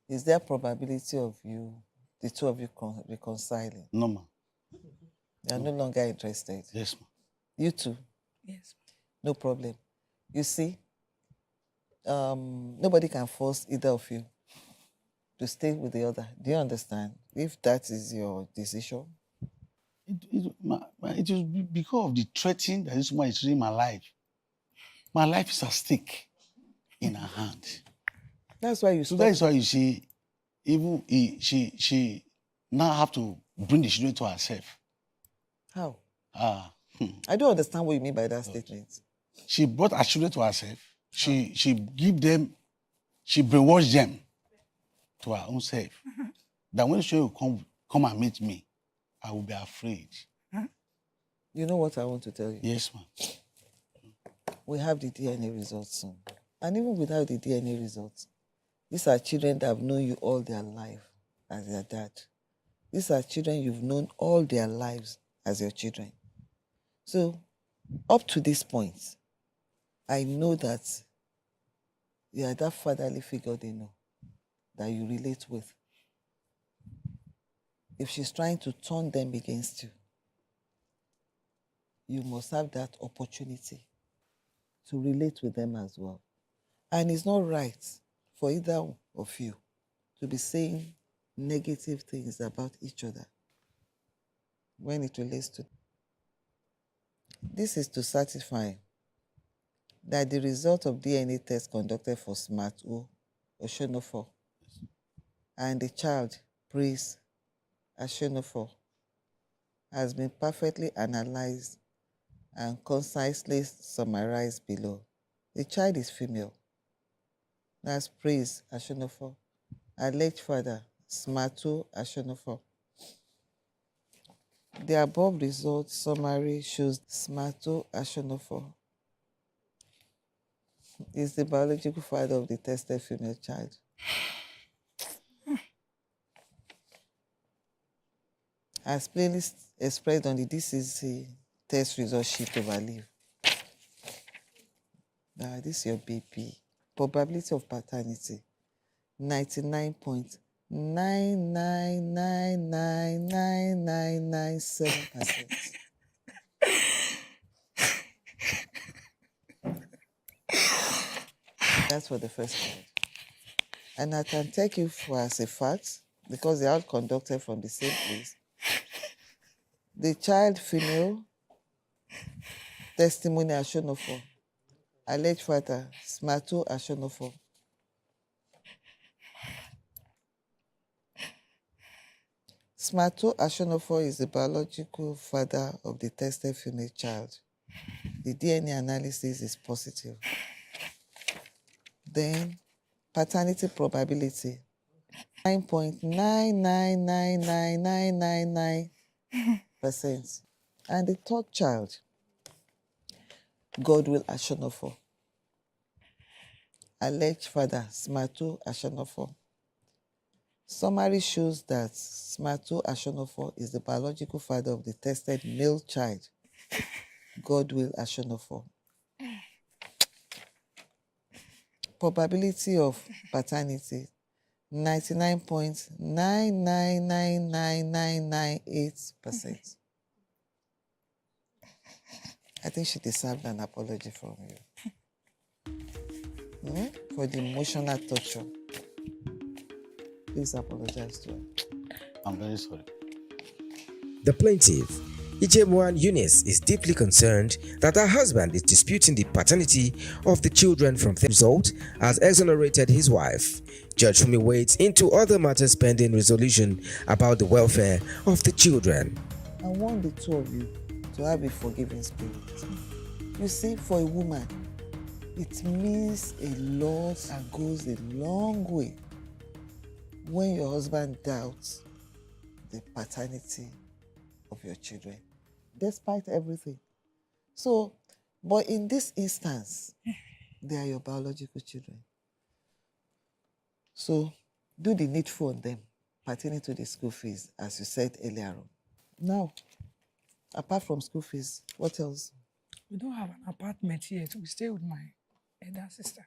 is there probability of you, the two of you, reconciling? No, ma. You are no longer interested? Yes, ma. You too? Yes. No problem. You see, nobody can force either of you to stay with the other. Do you understand? If that is your decision. It is because of the threatening that this woman is treating my life. My life is at stake in her hand. That's why you. So that is why you see, even she now have to bring the children to herself. How? I don't understand what you mean by that statement. She brought her children to herself. She give them, she brainwashed them to her own self. That when she will come and meet me, I will be afraid. You know what I want to tell you? Yes, ma'am. We have the DNA results soon. And even without the DNA results, these are children that have known you all their life as their dad. These are children you've known all their lives as your children. So, up to this point, I know that you are that fatherly figure they know, that you relate with. If she's trying to turn them against you, you must have that opportunity to relate with them as well. And it's not right for either of you to be saying negative things about each other when it relates to. This is to certify that the result of DNA test conducted for Smart O Oshonofo and the child, Prince Ashonofo, has been perfectly analyzed and concisely summarized below. The child is female. That's Prince Ashonofo. Alleged father, Smart O Ashonofo. The above result summary shows Smart O Ashonofo is the biological father of the tested female child. As plainly expressed on the DCC test result sheet overleaf. Now, this is your baby. Probability of paternity, 99.9999997%. That's for the first child. And I can take you for as a fact, because they are all conducted from the same place. The child female, testimony Ashonofo. Alleged father, Smart O Ashonofo. Smart O Ashonofo is the biological father of the tested female child. The DNA analysis is positive. Then, paternity probability, 9.9999999%. And the third child, Godwill Ashonofo. Alleged father, Smart O Ashonofo. Summary shows that Smart O Ashonofo is the biological father of the tested male child, Godwill Ashonofo. Probability of paternity, 99.9999998%. I think she deserved an apology from you. For the emotional torture. Please apologize to her. I'm very sorry. The plaintiff, Ijemuan Eunice, is deeply concerned that her husband is disputing the paternity of the children from the result has exonerated his wife. Judge Fumi wades into other matters pending resolution about the welfare of the children. I want the two of you to have a forgiving spirit. You see, for a woman, It means a lot and goes a long way when your husband doubts the paternity of your children, despite everything. So, but in this instance, they are your biological children. So, do the needful on them, pertaining to the school fees, as you said earlier on. Now, apart from school fees, what else? We don't have an apartment yet. We stay with my elder sister.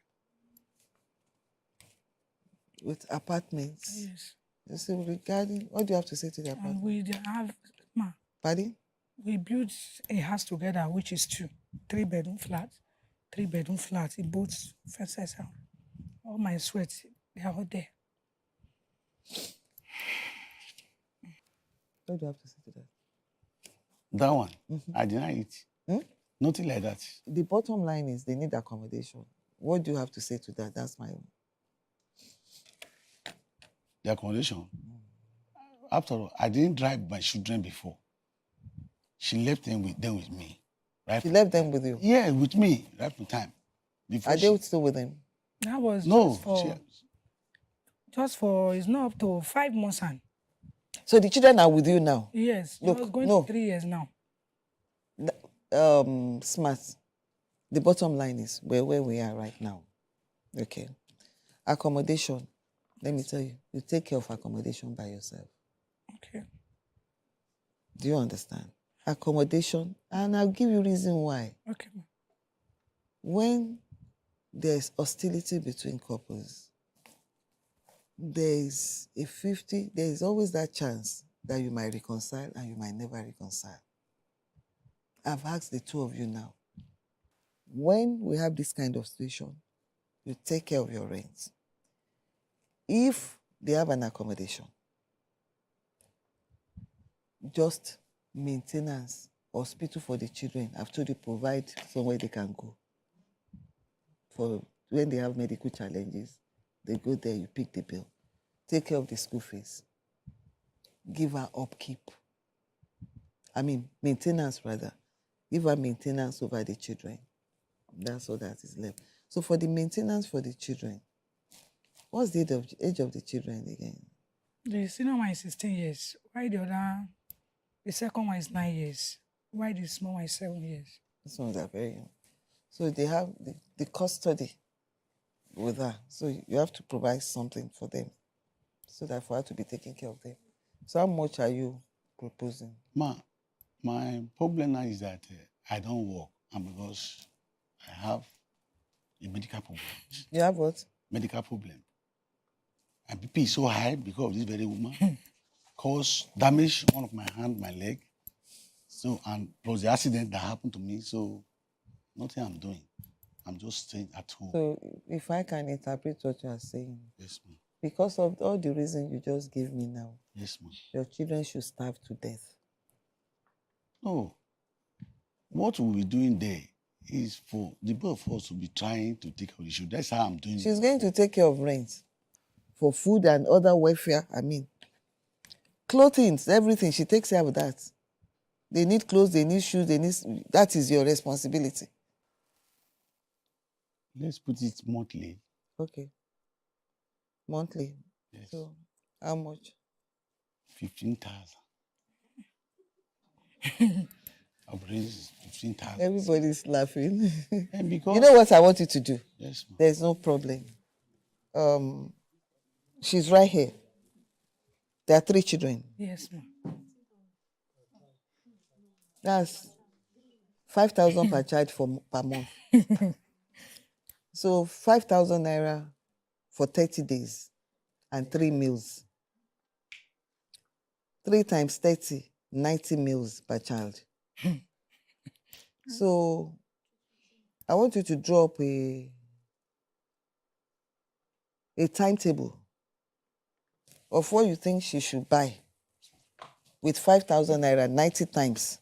With apartments? Yes. So regarding, what do you have to say to the apartment? We have, Pardon? We built a house together, which is 2 3-bedroom flats. 3-bedroom flats in both fences. All my sweats, they are all there. What do you have to say to that? That one, I deny it. Nothing like that. The bottom line is they need accommodation. What do you have to say to that? That's my own. The accommodation. After all, I didn't drive my children before. She left them with me. Right? She left them with you? Yeah, with me, right from time. Are they still with them? That was no, just for, it's not up to 5 months. So the children are with you now? Yes. Look, going to 3 years now. Smart. The bottom line is where we are right now. Okay. Accommodation. Let me tell you, you take care of accommodation by yourself. Okay. Do you understand? Accommodation, and I'll give you reason why. Okay. When there's hostility between couples, there's always that chance that you might reconcile and you might never reconcile. I've asked the two of you now. When we have this kind of situation, you take care of your rent. If they have an accommodation, just maintenance, hospital for the children, I've told you, provide somewhere they can go. For when they have medical challenges, they go there, you pick the bill. Take care of the school fees. Give her upkeep. Maintenance rather. Give her maintenance over the children. That's all that is left. So for the maintenance for the children, what's the age of the children again? The senior one is 16 years. Why the second one is 9 years. Why the small one is 7 years? This ones are very young. So they have the custody with her. So you have to provide something for them so that for her to be taking care of them. So how much are you proposing? My problem now is that I don't work, and because I have a medical problem. You have what? Medical problem. My BP is so high because of this very woman. Cause damage one of my hand, my leg. So, and plus the accident that happened to me. So, nothing I'm doing. I'm just staying at home. So, if I can interpret what you are saying. Yes, ma'am. Because of all the reasons you just gave me now. Yes, ma'am. Your children should starve to death. No. What we'll be doing there is for the both of us to be trying to take care of the issue. That's how I'm doing it. She's going to take care of rent. For food and other welfare, clothing, everything, she takes care of that. They need clothes, they need shoes, that is your responsibility. Let's put it monthly. Okay. Monthly? Yes. So, how much? 15,000. I'll raise 15,000. Everybody's laughing. And because... You know what I want you to do? Yes, ma'am. There's no problem. She's right here. There are 3 children. Yes, ma'am. That's 5,000 per child per month. So 5,000 naira for 30 days and 3 meals. 3 times 30, 90 meals per child. So I want you to draw up a timetable of what you think she should buy with 5,000 naira 90 times.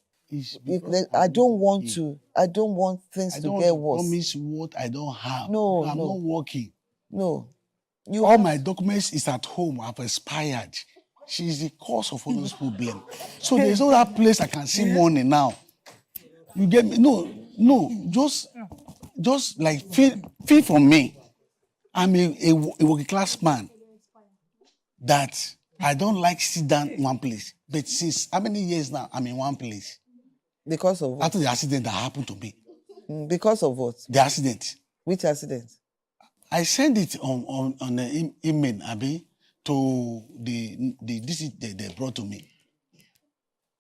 I don't want things to get worse. Promise what I don't have. No, I'm not working. No. All my documents is at home. I've expired. She's the cause of all those problems. So there's no that place I can see money now. You get me? No. Just just like feel from me. I'm a working class man that I don't like sit down in one place. But since how many years now I'm in one place? Because of what? After the accident that happened to me. Because of what? The accident. Which accident? I sent it on the email, Abi, to the they brought to me.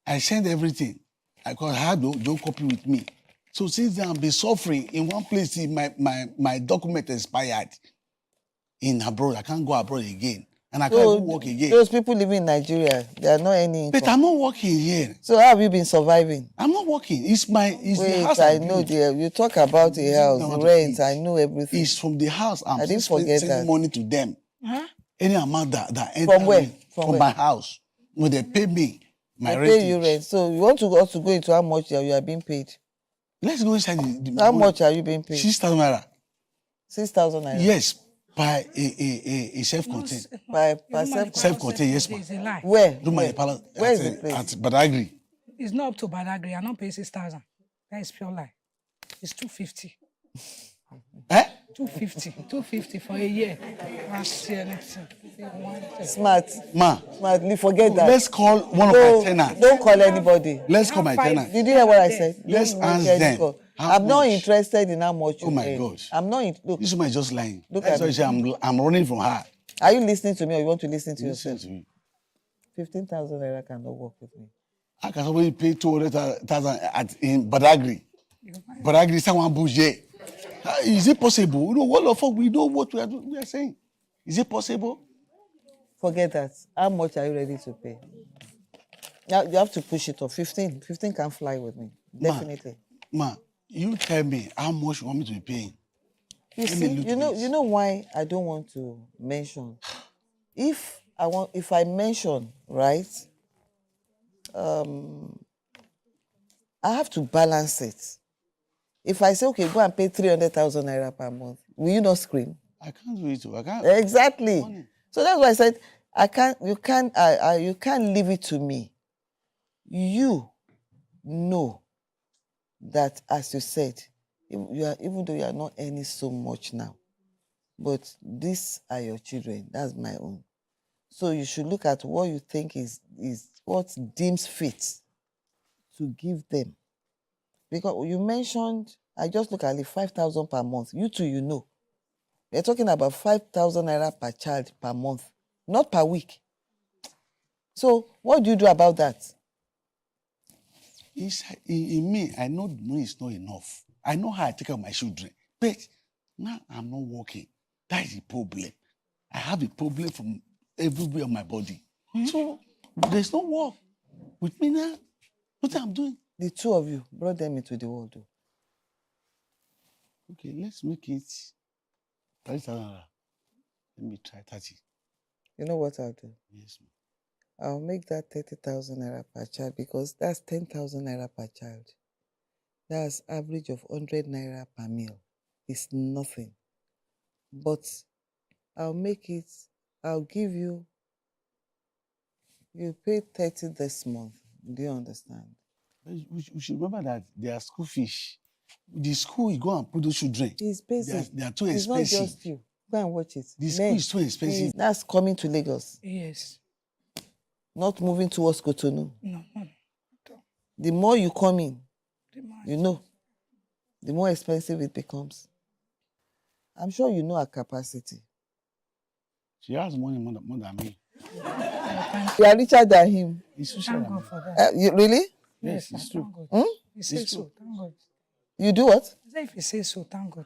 I sent everything. I had no copy with me. So since then I've been suffering in one place. My document expired in abroad. I can't go abroad again. And I can't work again. Those people living in Nigeria, they are not any income. But I'm not working here. So how have you been surviving? I'm not working. It's the house. I know you talk about a house, rent, I know everything. It's from the house. I didn't forget sending money to them. Huh? Any amount that from where? From my house. When they pay me my rent. They pay you rent. So you want to also go into how much you are being paid? Let's go inside how much are you being paid? 6,000 naira. 6,000 naira? Yes. By a self-contained. By self-contained, yes, ma'am. Where? Where is the place? At Badagry. It's not up to Badagry. I don't pay 6,000. That is pure lie. It's 250. Eh? 250 for a year. Smart. Ma. Smartly, forget that. Let's call one of my tenants. Don't call anybody. Let's call my tenant. Did you hear what I said? Let's ask them. I'm not interested in how much you Oh my pay. gosh. I'm not. Look. This woman is just lying. Look That's at why she say I'm running from her. Are you listening to me or you want to listen to Listen yourself? to me. 15,000 naira cannot work with me. How can somebody pay 200,000 in Badagry? Badagry is someone budget. Is it possible? You know, what the fuck we know what we are saying. Is it possible? Forget that. How much are you ready to pay? Now you have to push it up. 15 can fly with me. Definitely. Ma, you tell me how much you want me to be paying. You see, you know why I don't want to mention. If I mention, right? I have to balance it. If I say, okay, go and pay 300,000 naira per month, will you not scream? I can't do it. I can't. Exactly. So that's why I said, you can't leave it to me. You know that, as you said, even though you are not earning so much now, but these are your children. That's my own. So you should look at what you think is what deems fit to give them. Because you mentioned, I just look at it, 5,000 per month. You too, you know. We're talking about 5,000 naira per child per month, not per week. So what do you do about that? In me, I know the money is not enough. I know how I take care of my children. But now I'm not working. That is the problem. I have a problem from everywhere on my body. So there's no work with me now. What I'm doing? The two of you brought them into the world, though. Okay, let's make it 30,000 naira. Let me try 30. You know what I'll do? Yes, ma'am. I'll make that 30,000 naira per child because that's 10,000 naira per child. That's average of 100 naira per meal. It's nothing. But I'll give you pay 30 this month. Do you understand? We should remember that they are school fish. The school, you go and put those children. It's basic. They are too it's expensive. It's not just you. Go and watch it. The school is too expensive. That's coming to Lagos. Yes. Not moving towards Cotonou. No. The more you come in, you know, the more expensive it becomes. I'm sure you know our capacity. She has money more than me. You are richer than him. Thank God for that. Really? Yes, it's true. You say so, thank God. You do what? I say if you say so, thank God.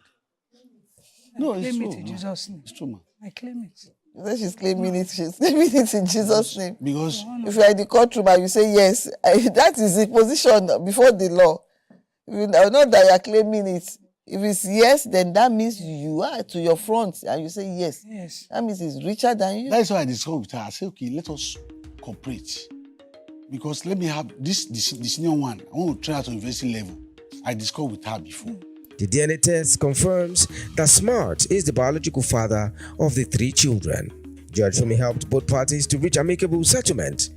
No, I it's claim true. it in Jesus' name. It's true, man. I claim it. She's claiming it. She's claiming it in Jesus' name. Because if you are in the courtroom and you say yes, that is the position before the law. If you know that you are claiming it. If it's yes, then that means you are to your front and you say yes. Yes. That means it's richer than you. That's why I discussed with her. I said, okay, let us cooperate. Because let me have the senior one. I want to try out to university level. I discussed with her before. The DNA test confirms that Smart is the biological father of the 3 children. Judge Funmi helped both parties to reach amicable settlement.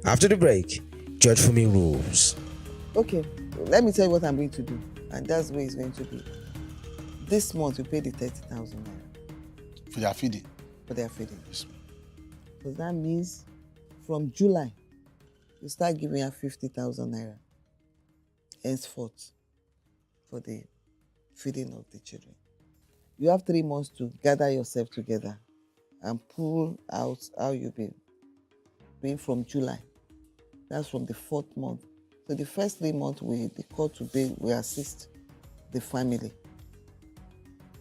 After the break, Judge Funmi rules. Okay, let me tell you what I'm going to do. And that's the way it's going to be. This month, we paid the 30,000 naira. For their feeding? For their feeding. Yes. So that means from July, you start giving her 50,000 naira henceforth for the feeding of the children. You have 3 months to gather yourself together and pull out how you've been doing from July. That's from the 4th month. So the first 3 months, the court today will assist the family.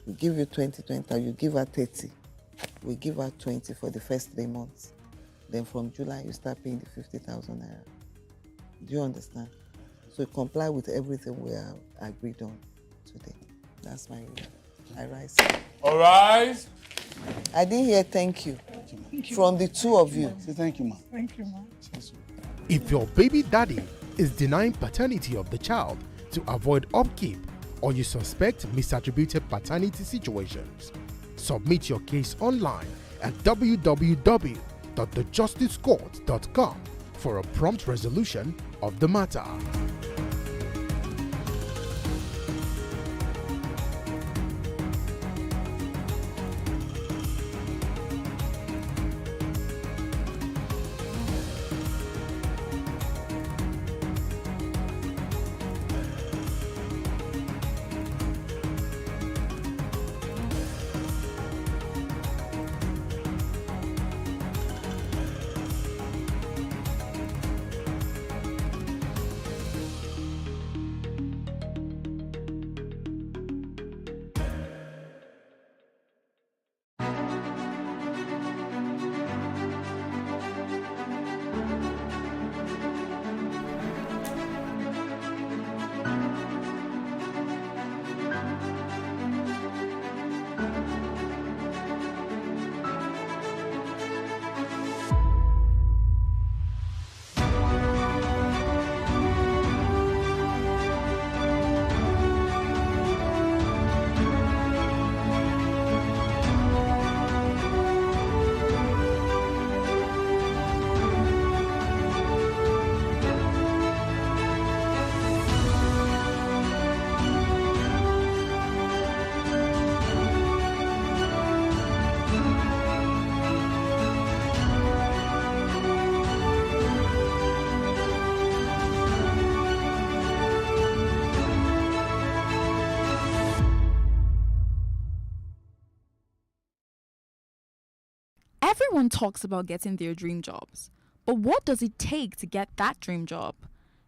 We give you 20, you give her 30. We give her 20 for the first 3 months. Then from July, you start paying the 50,000 naira. Do you understand? So you comply with everything we have agreed on today. That's my rise. All rise. I didn't hear thank you from the two of you. Say thank you, ma'am. Thank you, ma'am. If your baby daddy is denying paternity of the child to avoid upkeep, or you suspect misattributed paternity situations, submit your case online at www.thejusticescourt.com for a prompt resolution of the matter. Everyone talks about getting their dream jobs, but what does it take to get that dream job?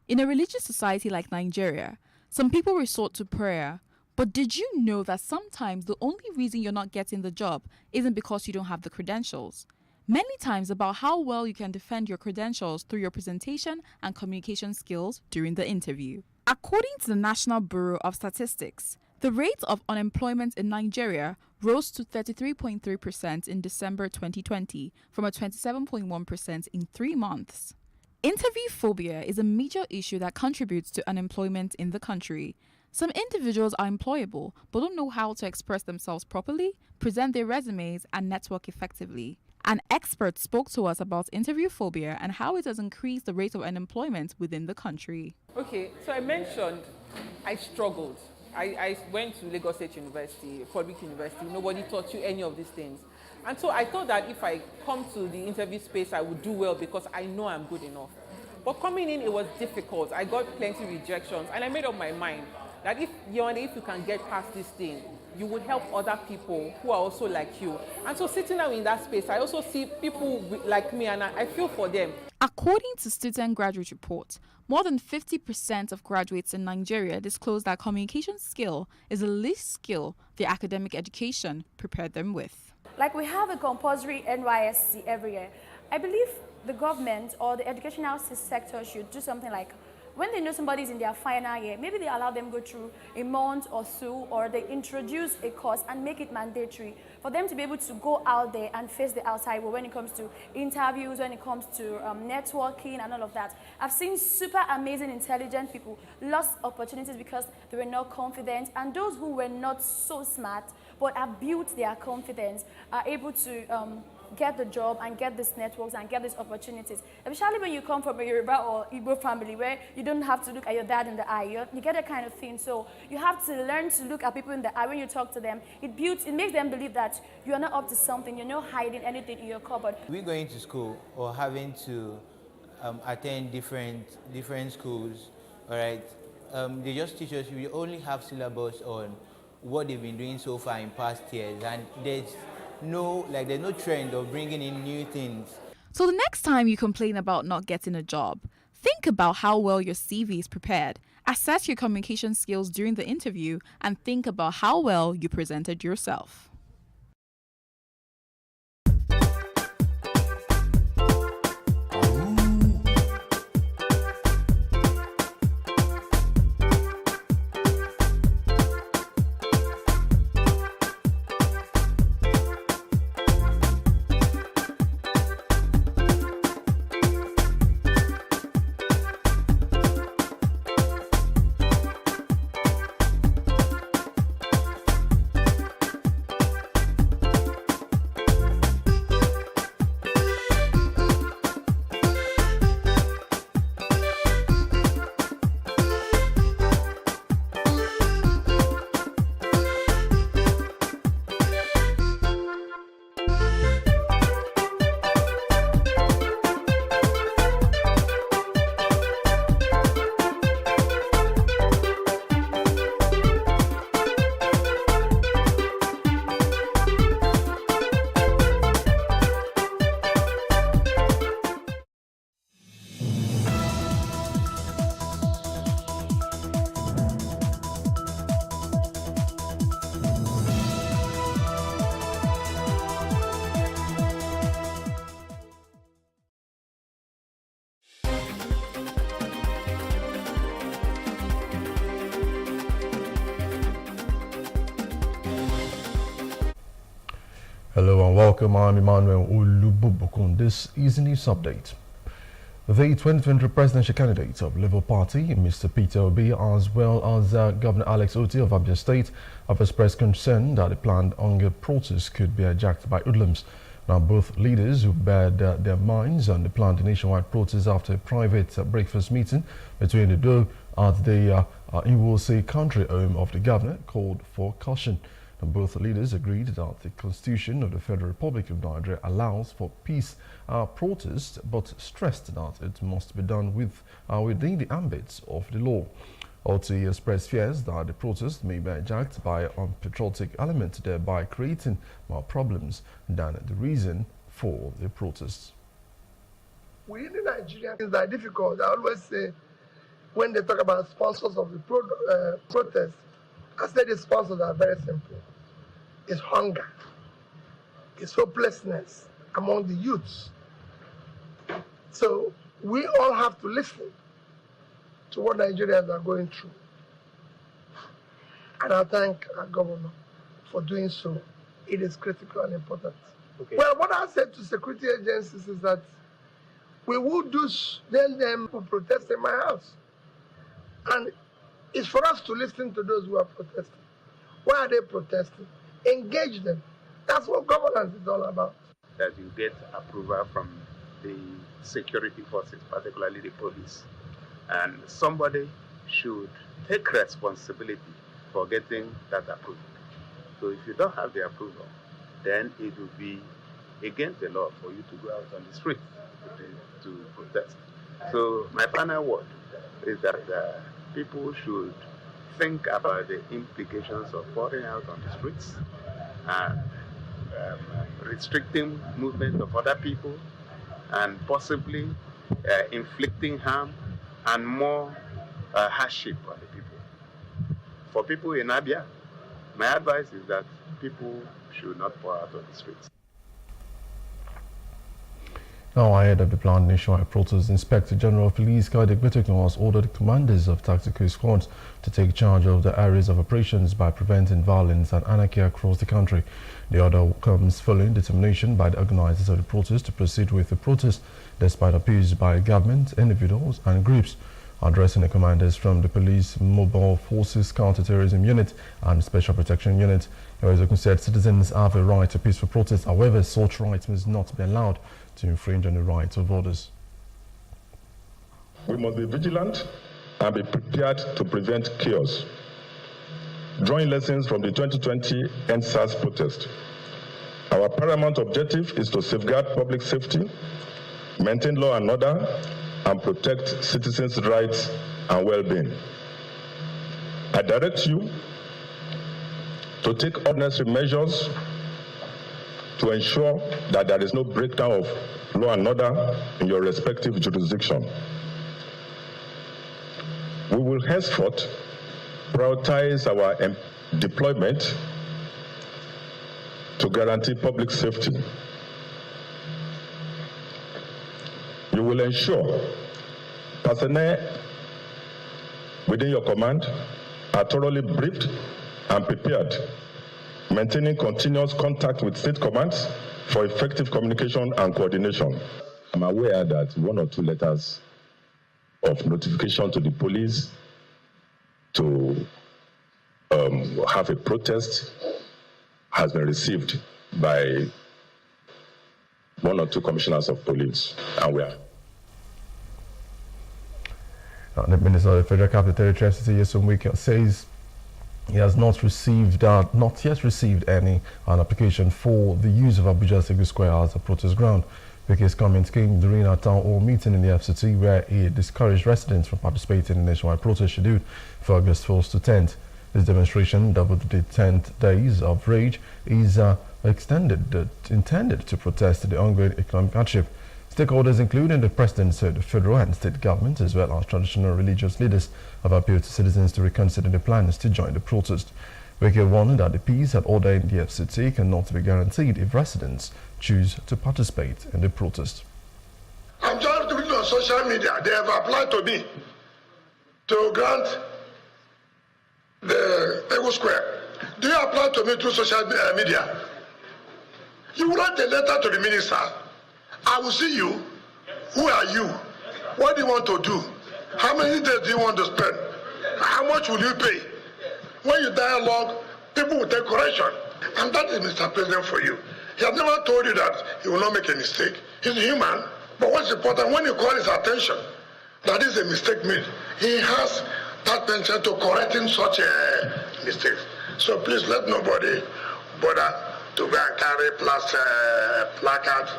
In a religious society like Nigeria, some people resort to prayer, but did you know that sometimes the only reason you're not getting the job isn't because you don't have the credentials? Many times about how well you can defend your credentials through your presentation and communication skills during the interview. According to the National Bureau of Statistics, the rate of unemployment in Nigeria rose to 33.3% in December 2020 from a 27.1% in 3 months. Interview phobia is a major issue that contributes to unemployment in the country. Some individuals are employable but don't know how to express themselves properly, present their resumes, and network effectively. An expert spoke to us about interview phobia and how it has increased the rate of unemployment within the country. Okay, so I mentioned I struggled. I went to Lagos State University, public university. Nobody taught you any of these things. And so I thought that if I come to the interview space, I would do well because I know I'm good enough. But coming in, it was difficult. I got plenty of rejections. And I made up my mind that if you can get past this thing, you would help other people who are also like you. And so sitting down in that space, I also see people like me and I feel for them. According to Student Graduate Report, more than 50% of graduates in Nigeria disclose that communication skill is the least skill their academic education prepared them with. Like we have a compulsory NYSC every year. I believe the government or the educational sector should do something like when they know somebody's in their final year, maybe they allow them go through a month or so, or they introduce a course and make it mandatory for them to be able to go out there and face the outside world when it comes to interviews, when it comes to networking and all of that. I've seen super amazing, intelligent people lost opportunities because they were not confident, and those who were not so smart but have built their confidence are able to get the job and get these networks and get these opportunities. Especially when you come from a Yoruba or Igbo family where you don't have to look at your dad in the eye. You get that kind of thing. So you have to learn to look at people in the eye when you talk to them. It makes them believe that you are not up to something. You're not hiding anything in your cupboard. We're going to school or having to attend different schools, all right? They just teach us, we only have syllabus on what they've been doing so far in past years, and there's no trend of bringing in new things. So the next time you complain about not getting a job, think about how well your CV is prepared. Assess your communication skills during the interview and think about how well you presented yourself. Hello and welcome. I'm Emmanuel Olububukun. This is a news update. The 2020 presidential candidate of Labour Party, Mr. Peter Obi, as well as Governor Alex Otti of Abia State, have expressed concern that the planned hunger protest could be hijacked by hoodlums. Now, both leaders who bared their minds on the planned nationwide protest after a private breakfast meeting between the two at the Iwose country home of the governor called for caution. And both leaders agreed that the Constitution of the Federal Republic of Nigeria allows for peace protest, but stressed that it must be done within the ambit of the law. Otti expressed fears that the protest may be hijacked by unpatriotic elements, thereby creating more problems than the reason for the protests. We in Nigeria, things are difficult. I always say, when they talk about sponsors of the protest, I say the sponsors are very simple. It's hunger. It's hopelessness among the youths. So we all have to listen to what Nigerians are going through. And I thank our governor for doing so. It is critical and important. Okay. Well, what I said to security agencies is that we will do them who protest in my house. And it's for us to listen to those who are protesting. Why are they protesting? Engage them. That's what governance is all about. That you get approval from the security forces, particularly the police. And somebody should take responsibility for getting that approval. So if you don't have the approval, then it will be against the law for you to go out on the street to protest. So my final word is that people should think about the implications of pouring out on the streets and restricting movement of other people and possibly inflicting harm and more hardship on the people. For people in Abia, my advice is that people should not pour out on the streets. Now, ahead of the planned nationwide protest, Inspector General of Police Kayode Gbetekun has ordered the commanders of tactical squads to take charge of the areas of operations by preventing violence and anarchy across the country. The order comes following determination by the organizers of the protest to proceed with the protest, despite appeals by government, individuals and groups Addressing the commanders from the Police Mobile Forces Counter-Terrorism Unit and Special Protection Unit, Ezeoku said citizens have a right to peaceful protest. However, such rights must not be allowed to infringe on the rights of others. We must be vigilant and be prepared to prevent chaos. Drawing lessons from the 2020 EndSARS protest, our paramount objective is to safeguard public safety, maintain law and order, and protect citizens' rights and well-being. I direct you to take all necessary measures to ensure that there is no breakdown of law and order in your respective jurisdiction. We will henceforth prioritize our deployment to guarantee public safety. You will ensure personnel within your command are thoroughly briefed and prepared, maintaining continuous contact with state commands for effective communication and coordination. I'm aware that 1 or 2 letters of notification to the police to have a protest has been received by 1 or 2 commissioners of police, and we are. The Minister of the Federal Capital Territory FCT Nyesom Wike says he has not yet received any application for the use of Abuja Segu Square as a protest ground. Wike's comments came during a town hall meeting in the FCT where he discouraged residents from participating in the nationwide protest scheduled for August 1st to 10th. This demonstration, dubbed the 10th Days of Rage, is intended to protest the ongoing economic hardship. Stakeholders, including the presidents of the federal and state governments, as well as traditional religious leaders, have appealed to citizens to reconsider their plans to join the protest. Wike warned that the peace and order in the FCT cannot be guaranteed if residents choose to participate in the protest. I'm just looking on social media. They have applied to me to grant the Segu Square. Do you apply to me through social media? You write a letter to the minister. I will see you. Who are you? What do you want to do? How many days do you want to spend? How much will you pay? When you dialogue, people will take correction. And that is Mr. President for you. He has never told you that he will not make a mistake. He's human. But what's important, when you call his attention that is a mistake made, he has that penchant to correcting such a mistake. So please let nobody bother to go and carry placard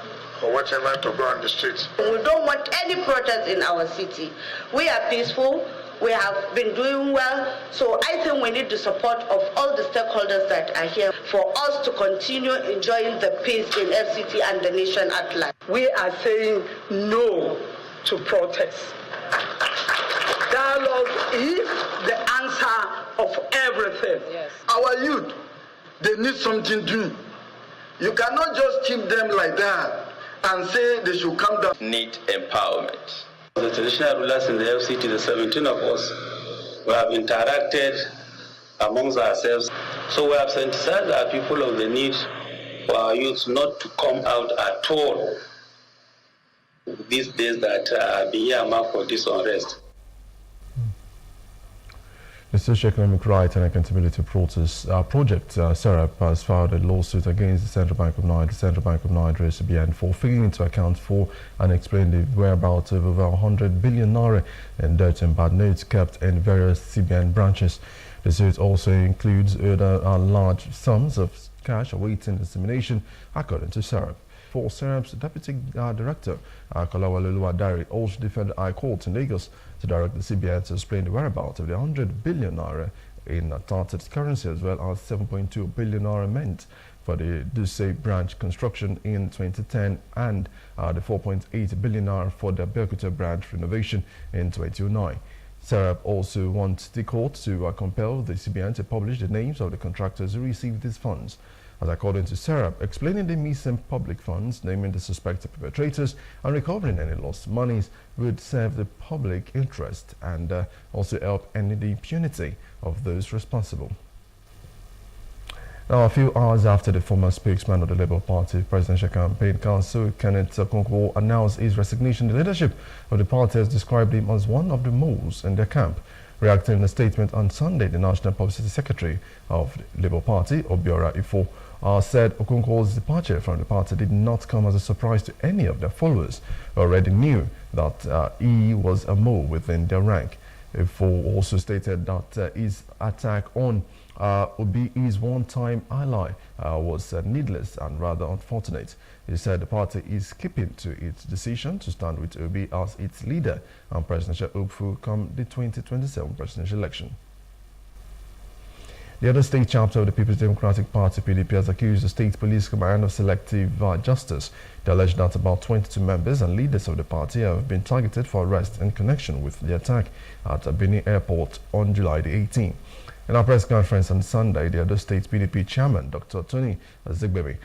or whatever to go on the streets. We don't want any protest in our city. We are peaceful. We have been doing well. So I think we need the support of all the stakeholders that are here for us to continue enjoying the peace in FCT and the nation at large. We are saying no to protest. Dialogue is the answer of everything. Yes. Our youth, they need something doing. You cannot just keep them like that and say they should come down. Need empowerment. The traditional rulers in the FCT, the 17 of us, we have interacted amongst ourselves. So we have sensitized our people of the need for our youth not to come out at all these days that are being earmarked for this unrest. The Socio-Economic Rights and Accountability Project, SERAP, has filed a lawsuit against the Central Bank of Nigeria, CBN, for failing to account for and explain the whereabouts of over 100 billion naira in dirt and bad notes kept in various CBN branches. The suit also includes other large sums of cash awaiting dissemination, according to SERAP. For SERAP's Deputy Director, Kolawole Oluwadare, also defended High Court in Lagos to direct the CBN to explain the whereabouts of the 100 billion naira in tarted currency, as well as 7.2 billion naira meant for the Duse branch construction in 2010 and the 4.8 billion naira for the Abeokuta branch renovation in 2009. SERAP also wants the court to compel the CBN to publish the names of the contractors who received these funds. As according to SERAP, explaining the missing public funds, naming the suspected perpetrators, and recovering any lost monies would serve the public interest and also help end the impunity of those responsible. Now, a few hours after the former spokesman of the Labour Party Presidential Campaign Council, Kenneth Okonkwo, announced his resignation, the leadership of the party has described him as one of the moles in their camp. Reacting in a statement on Sunday, the National Publicity Secretary of the Labour Party, Obiora Ifo, said Okonkwo's departure from the party did not come as a surprise to any of their followers, who already knew that he was a mole within their rank. Ifo also stated that his attack on Obi, his one-time ally, was needless and rather unfortunate. He said the party is keeping to its decision to stand with Obi as its leader and presidential hopeful come the 2027 presidential election. The other state chapter of the People's Democratic Party, PDP, has accused the State Police Command of selective justice. They allege that about 22 members and leaders of the party have been targeted for arrest in connection with the attack at Benin Airport on July the 18th. In a press conference on Sunday, the other state PDP chairman, Dr. Tony Azegbemi,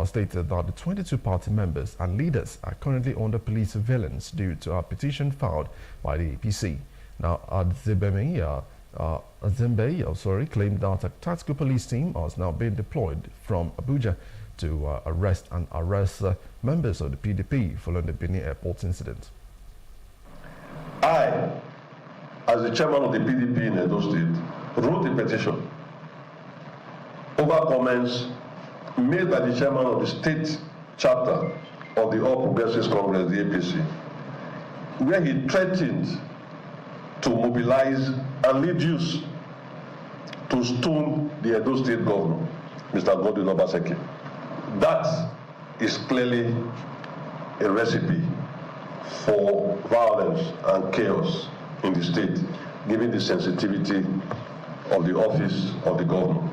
stated that the 22 party members and leaders are currently under police surveillance due to a petition filed by the APC. Now, Azegbemi claimed that a tactical police team has now been deployed from Abuja to arrest members of the PDP following the Benin Airport incident. I, as the chairman of the PDP in Edo State, wrote a petition over comments made by the chairman of the state chapter of the All Progressives Congress, the APC, where he threatened to mobilize and lead youth to stone the Edo State governor, Mr. Godwin Obaseki. That is clearly a recipe for violence and chaos in the state, given the sensitivity of the office of the governor.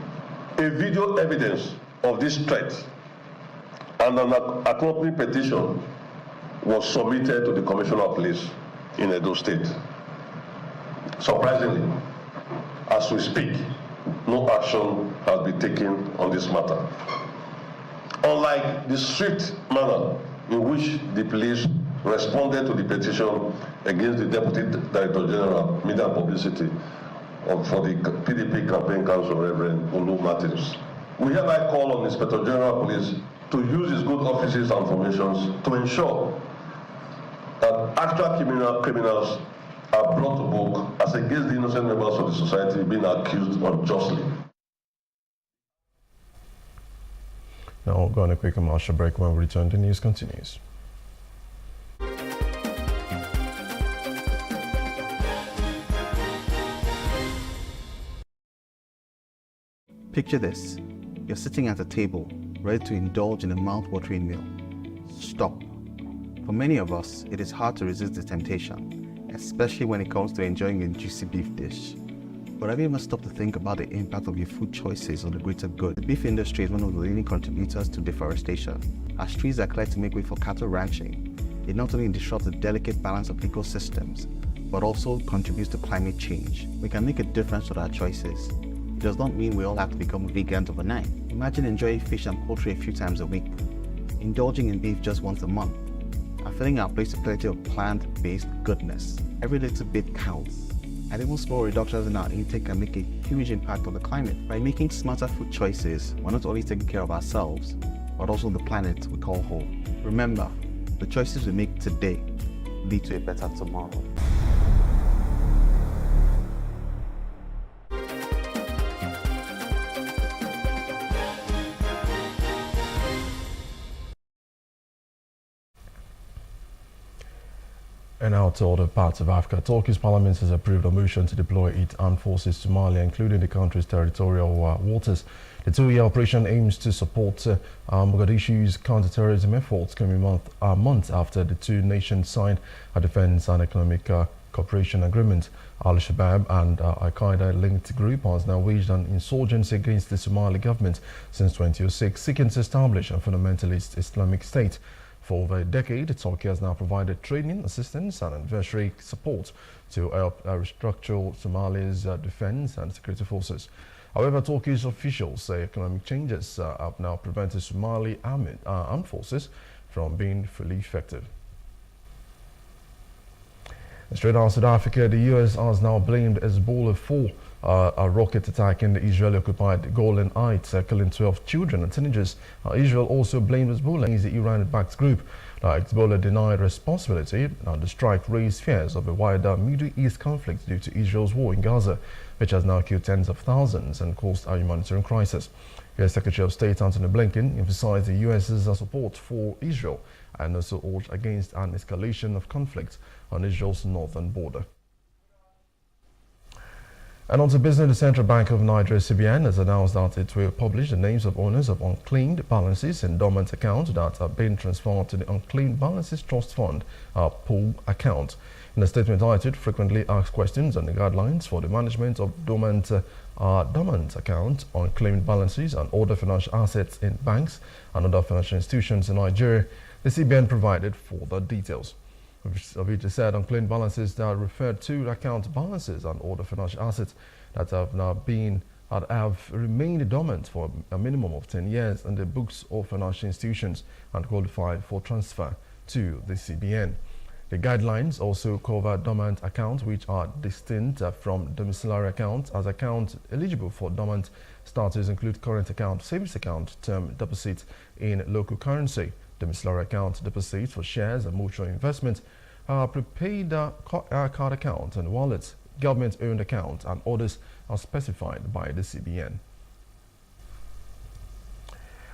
A video evidence of this threat and an accompanying petition was submitted to the Commissioner of Police in Edo State. Surprisingly, as we speak, no action has been taken on this matter. Unlike the swift manner in which the police responded to the petition against the Deputy Director General, Media and Publicity, for the PDP Campaign Council, Reverend Olu Martins. We hereby call on Inspector General of Police to use his good offices and formations to ensure that actual criminals are brought to book as against the innocent members of the society being accused unjustly. Now, we'll go on a quick commercial break. When we return, the news continues. Picture this. You're sitting at a table, ready to indulge in a mouth-watering meal. Stop. For many of us, it is hard to resist the temptation, especially when it comes to enjoying a juicy beef dish. But have you ever stopped to think about the impact of your food choices on the greater good? The beef industry is one of the leading contributors to deforestation. As trees are cleared to make way for cattle ranching, it not only disrupts the delicate balance of ecosystems, but also contributes to climate change. We can make a difference with our choices. It does not mean we all have to become vegans overnight. Imagine enjoying fish and poultry a few times a week, indulging in beef just once a month, and filling our plates with plenty of plant-based goodness. Every little bit counts. And even small reductions in our intake can make a huge impact on the climate. By making smarter food choices, we're not only taking care of ourselves, but also the planet we call home. Remember, the choices we make today lead to a better tomorrow. And now to other parts of Africa. Turkey's parliament has approved a motion to deploy its armed forces to Somalia, including the country's territorial waters. The two-year operation aims to support Mogadishu's counter-terrorism efforts coming months after the two nations signed a defense and economic cooperation agreement. Al-Shabaab and Al-Qaeda-linked group has now waged an insurgency against the Somali government since 2006, seeking to establish a fundamentalist Islamic state. For over a decade, Turkey has now provided training, assistance and advisory support to help restructure Somalia's defense and security forces. However, Turkish officials say economic changes have now prevented Somali armed forces from being fully effective. Straight out of South Africa, the US has now blamed Hezbollah for a rocket attack in the Israeli-occupied Golan Heights, killing 12 children and teenagers. Israel also blamed Hezbollah against the Iran-backed group. Hezbollah denied responsibility. The strike raised fears of a wider Middle East conflict due to Israel's war in Gaza, which has now killed tens of thousands and caused a humanitarian crisis. U.S. Secretary of State Antony Blinken emphasized the U.S.'s support for Israel and also urged against an escalation of conflict on Israel's northern border. And on to business, the Central Bank of Nigeria, CBN, has announced that it will publish the names of owners of unclaimed balances in dormant accounts that are being transferred to the Unclaimed Balances Trust Fund pool account. In a statement titled Frequently Asked Questions on the Guidelines for the Management of Dormant Account, Unclaimed Balances and Other Financial Assets in Banks and Other Financial Institutions in Nigeria, the CBN provided further details. Of it said unclaimed balances that refer to account balances and other financial assets that have remained dormant for a minimum of 10 years in the books of financial institutions and qualify for transfer to the CBN. The guidelines also cover dormant accounts which are distinct from domiciliary accounts, as accounts eligible for dormant status include current account, savings account, term deposit in local currency, domiciliary account deposits for shares and mutual investments, prepaid card account and wallets, government-owned accounts, and others are specified by the CBN.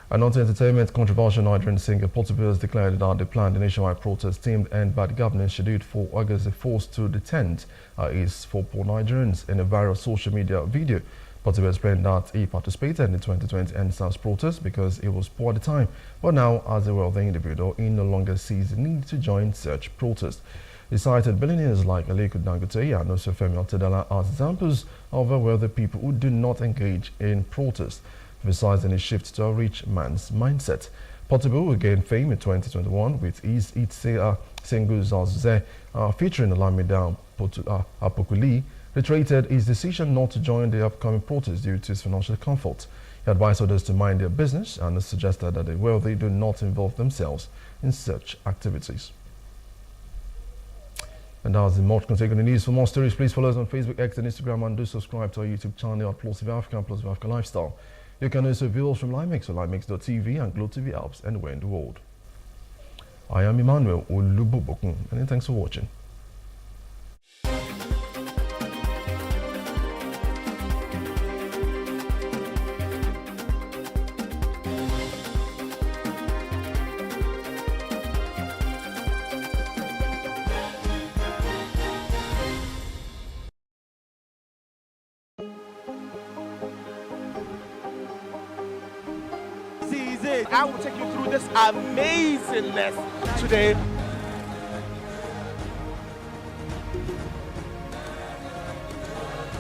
And on to entertainment, controversial Nigerian singer Portable has declared that the planned nationwide protest deemed end bad governance scheduled for August the 4th to the 10th is for poor Nigerians. In a viral social media video, Portable explained that he participated in the 2020 NSAS protest because it was poor at the time, but now, as a wealthy individual, he no longer sees the need to join such protest. He cited billionaires like Aliko Dangote and also Femi Otedala as examples of wealthy people who do not engage in protest, emphasizing a shift to a rich man's mindset. Portable will gain fame in 2021 with his hit single Zazuze featuring Olamide Apokuli, reiterated his decision not to join the upcoming protest due to his financial comfort. He advised others to mind their business and suggested that the wealthy do not involve themselves in such activities. And that's the most contagious news. For more stories, please follow us on Facebook, X, and Instagram, and do subscribe to our YouTube channel at Plus TV Africa and Plus TV Africa Lifestyle. You can also view us from Limex or Limex.tv and Glow TV apps anywhere in the world. I am Emmanuel Olubobokun, and thanks for watching. I will take you through this amazingness today.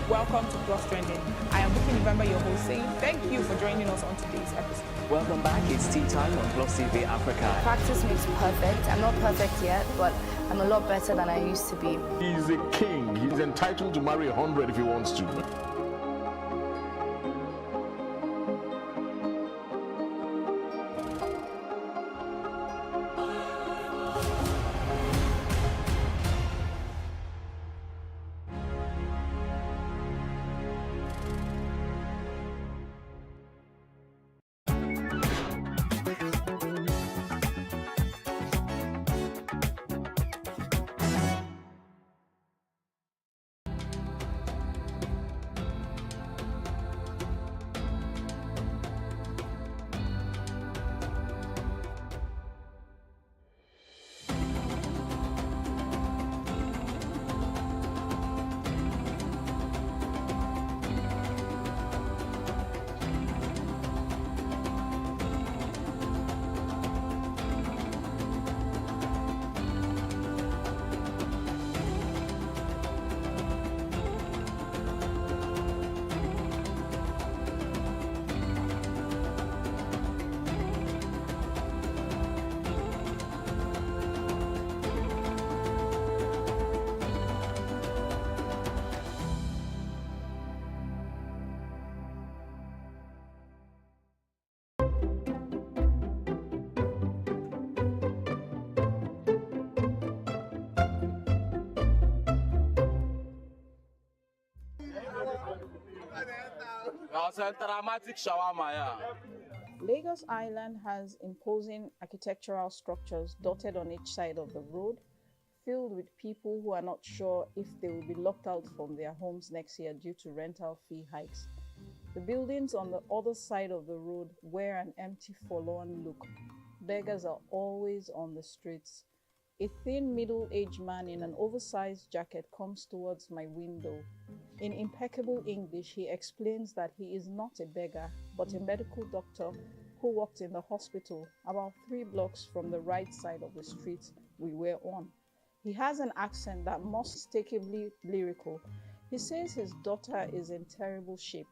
Welcome to Plus Trending. I am Buki November, your host, saying thank you for joining us on today's episode. Welcome back. It's tea time on Plus TV Africa. Practice makes perfect. I'm not perfect yet, but I'm a lot better than I used to be. He's a king. He's entitled to marry 100 if he wants to. dramatic shawarma, yeah. Lagos Island has imposing architectural structures dotted on each side of the road, filled with people who are not sure if they will be locked out from their homes next year due to rental fee hikes. The buildings on the other side of the road wear an empty, forlorn look. Beggars are always on the streets. A thin, middle-aged man in an oversized jacket comes towards my window. In impeccable English, he explains that he is not a beggar, but a medical doctor who worked in the hospital about 3 blocks from the right side of the street we were on. He has an accent that unmistakably lyrical. He says his daughter is in terrible shape.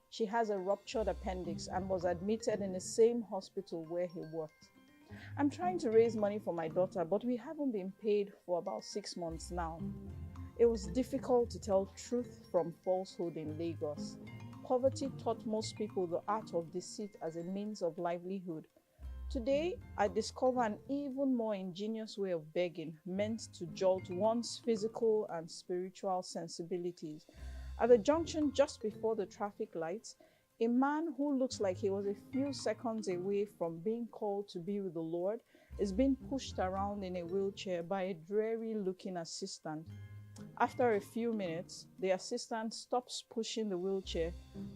She has a ruptured appendix and was admitted in the same hospital where he worked. I'm trying to raise money for my daughter, but we haven't been paid for about 6 months now. It was difficult to tell truth from falsehood in Lagos. Poverty taught most people the art of deceit as a means of livelihood. Today, I discover an even more ingenious way of begging meant to jolt one's physical and spiritual sensibilities. At the junction just before the traffic lights, a man who looks like he was a few seconds away from being called to be with the Lord is being pushed around in a wheelchair by a dreary-looking assistant. After a few minutes, the assistant stops pushing the wheelchair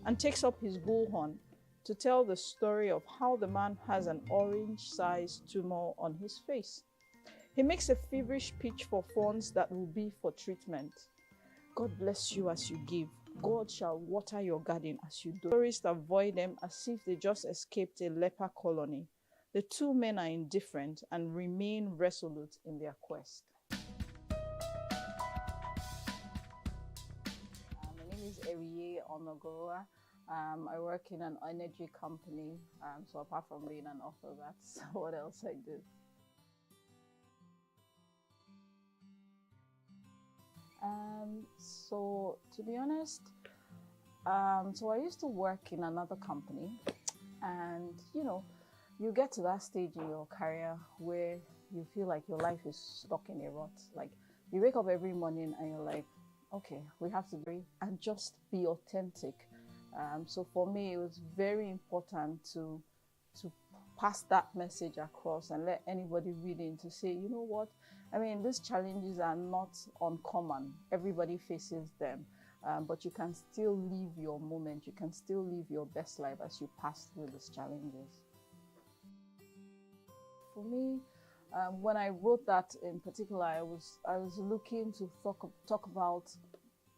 and takes up his bullhorn to tell the story of how the man has an orange-sized tumor on his face. He makes a feverish pitch for funds that will be for treatment. God bless you as you give. God shall water your garden as you do. Tourists avoid them as if they just escaped a leper colony. The two men are indifferent and remain resolute in their quest. My name is Eriye Onogoroa. I work in an energy company, so apart from being an author, that's what else I do. So to be honest, so I used to work in another company, and you get to that stage in your career where you feel like your life is stuck in a rut. Like you wake up every morning and you're like, okay, we have to be and just be authentic. So for me, it was very important to pass that message across and let anybody read in to say, you know what, I mean, these challenges are not uncommon. Everybody faces them, but you can still live your moment. You can still live your best life as you pass through these challenges. For me, when I wrote that in particular, I was looking to talk about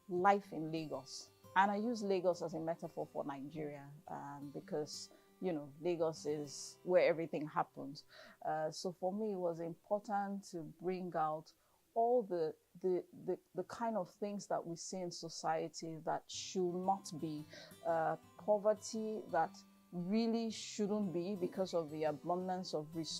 life in Lagos. And I use Lagos as a metaphor for Nigeria because, Lagos is where everything happens. So for me, it was important to bring out all the kind of things that we see in society that should not be, poverty that really shouldn't be because of the abundance of resources.